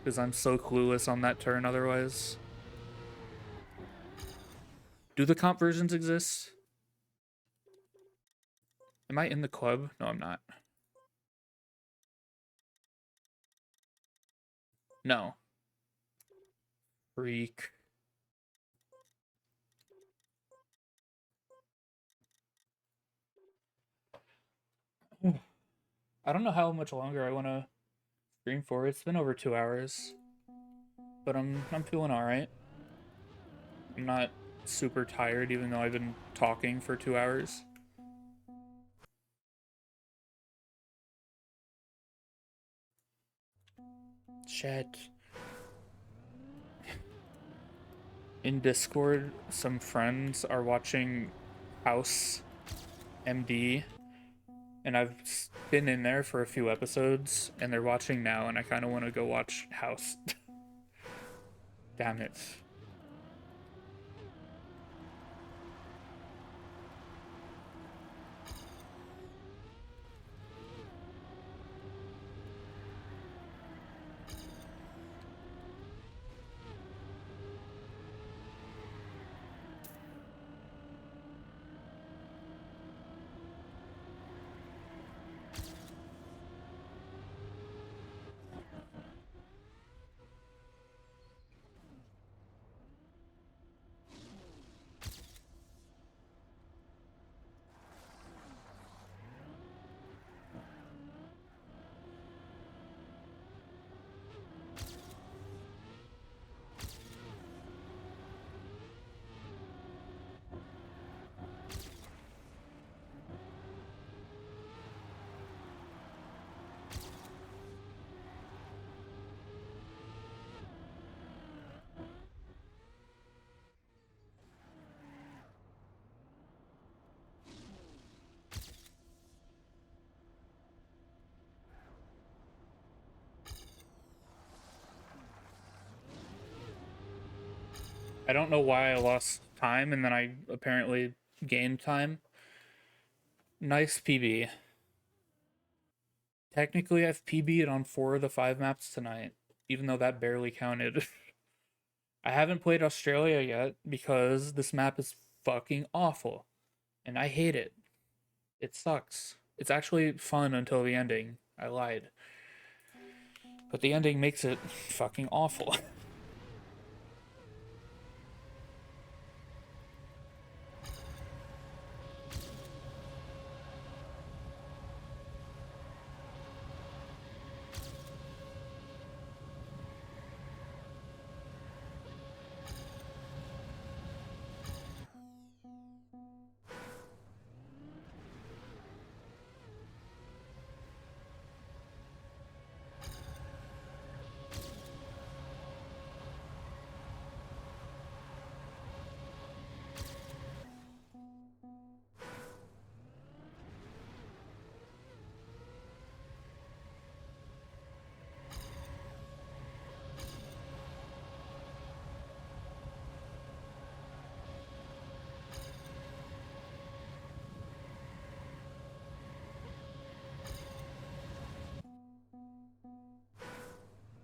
Because I'm so clueless on that turn otherwise. Do the comp versions exist? Am I in the club? No, I'm not. No. Freak. I don't know how much longer I want to stream for. It's been over 2 hours, but I'm feeling all right. I'm not super tired, even though I've been talking for 2 hours. Shit. In Discord, some friends are watching House MD, and I've been in there for a few episodes, and they're watching now, and I kind of want to go watch House. Damn it. I don't know why I lost time and then I apparently gained time. Nice PB. Technically, I've PB'd on 4 of the 5 maps tonight, even though that barely counted. I haven't played Australia yet because this map is fucking awful, and I hate it. It sucks. It's actually fun until the ending. I lied. But the ending makes it fucking awful.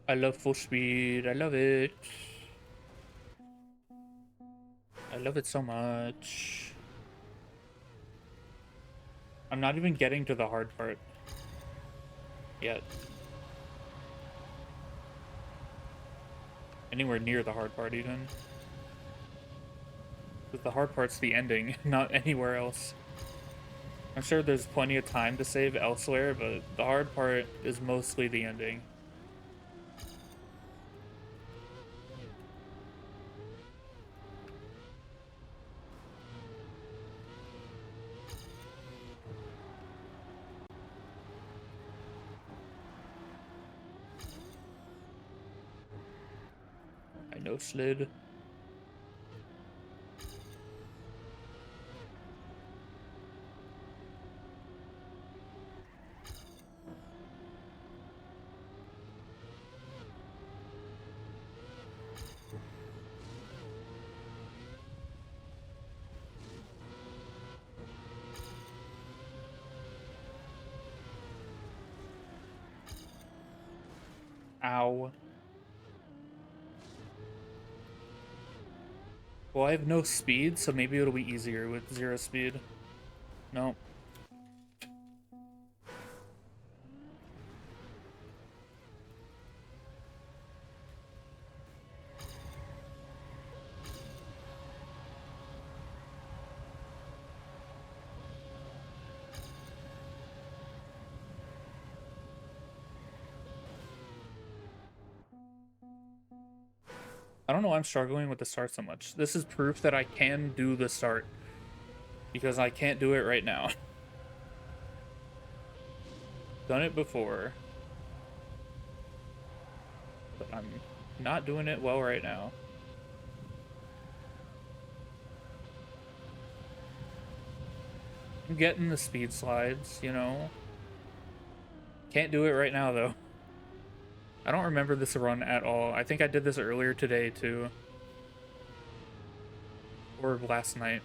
I love full speed. I love it. I love it so much. I'm not even getting to the hard part yet. Anywhere near the hard part, even. Because the hard part's the ending, not anywhere else. I'm sure there's plenty of time to save elsewhere, but the hard part is mostly the ending. I know slid. Ow. Well, I have no speed, so maybe it'll be easier with 0 speed. No. I don't know why I'm struggling with the start so much. This is proof that I can do the start. Because I can't do it right now. Done it before. But I'm not doing it well right now. I'm getting the speed slides, you know. Can't do it right now, though. I don't remember this run at all. I think I did this earlier today, too. Or last night.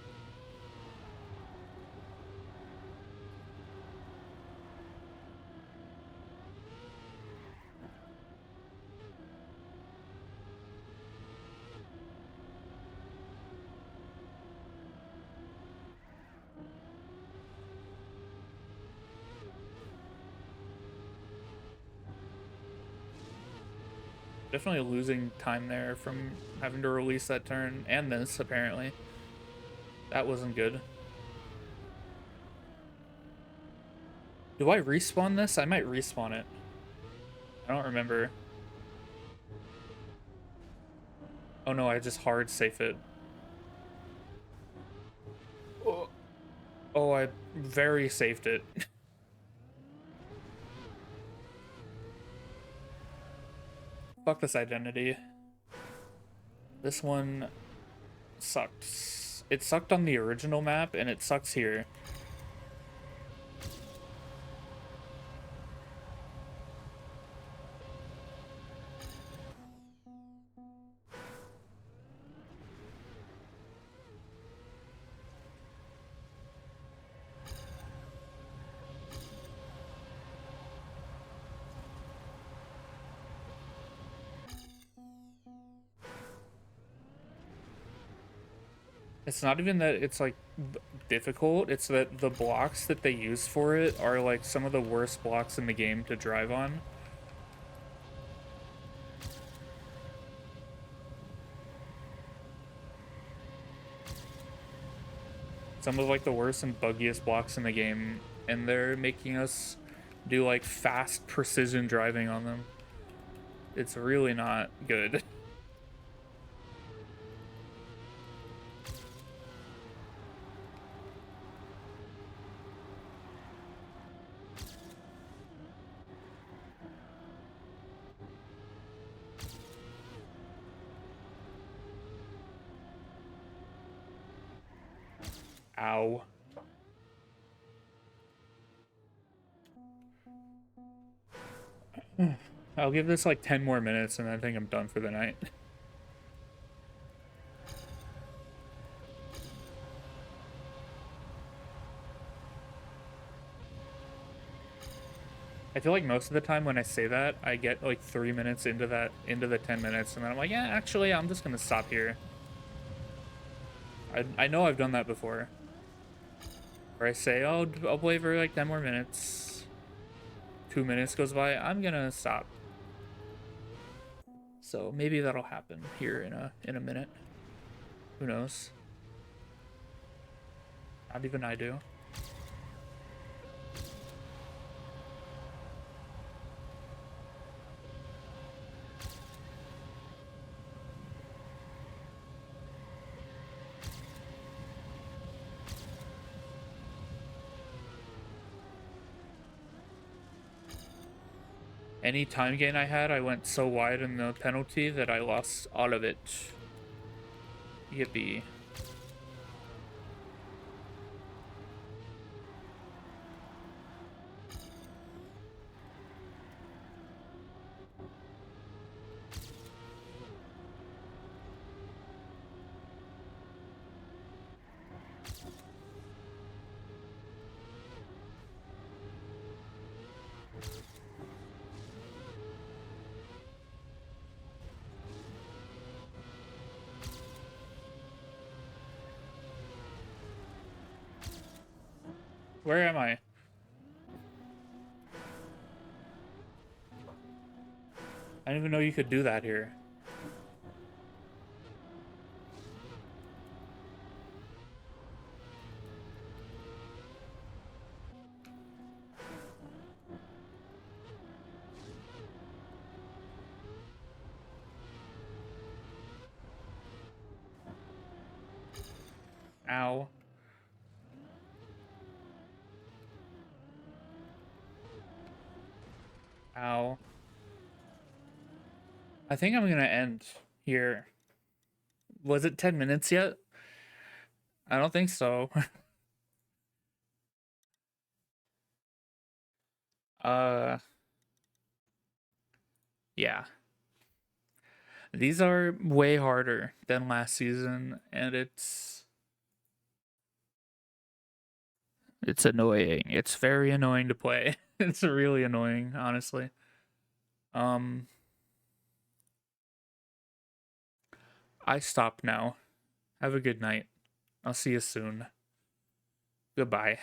Definitely losing time there from having to release that turn, and this, apparently. That wasn't good. Do I respawn this? I might respawn it. I don't remember. Oh no, I just hard safe it. Oh, I very saved it. Fuck this identity. This one sucks. It sucked on the original map, and it sucks here. It's not even that it's like difficult, it's that the blocks that they use for it are like some of the worst blocks in the game to drive on. Some of like the worst and buggiest blocks in the game, and they're making us do like fast precision driving on them. It's really not good. Ow. I'll give this like 10 more minutes and I think I'm done for the night. I feel like most of the time when I say that, I get like 3 minutes into the 10 minutes, and then I'm like, yeah, actually, I'm just gonna stop here. I know I've done that before. Where I say, oh, I'll play for like 10 more minutes. 2 minutes goes by, I'm gonna stop. So maybe that'll happen here in a minute. Who knows? Not even I do. Any time gain I had, I went so wide in the penalty that I lost all of it. Yippee. Where am I? I didn't even know you could do that here. Ow. Ow. I think I'm gonna end here. Was it 10 minutes yet? I don't think so. uh, yeah. These are way harder than last season, and it's annoying. It's very annoying to play. It's really annoying, honestly. Um, I stop now. Have a good night. I'll see you soon. Goodbye.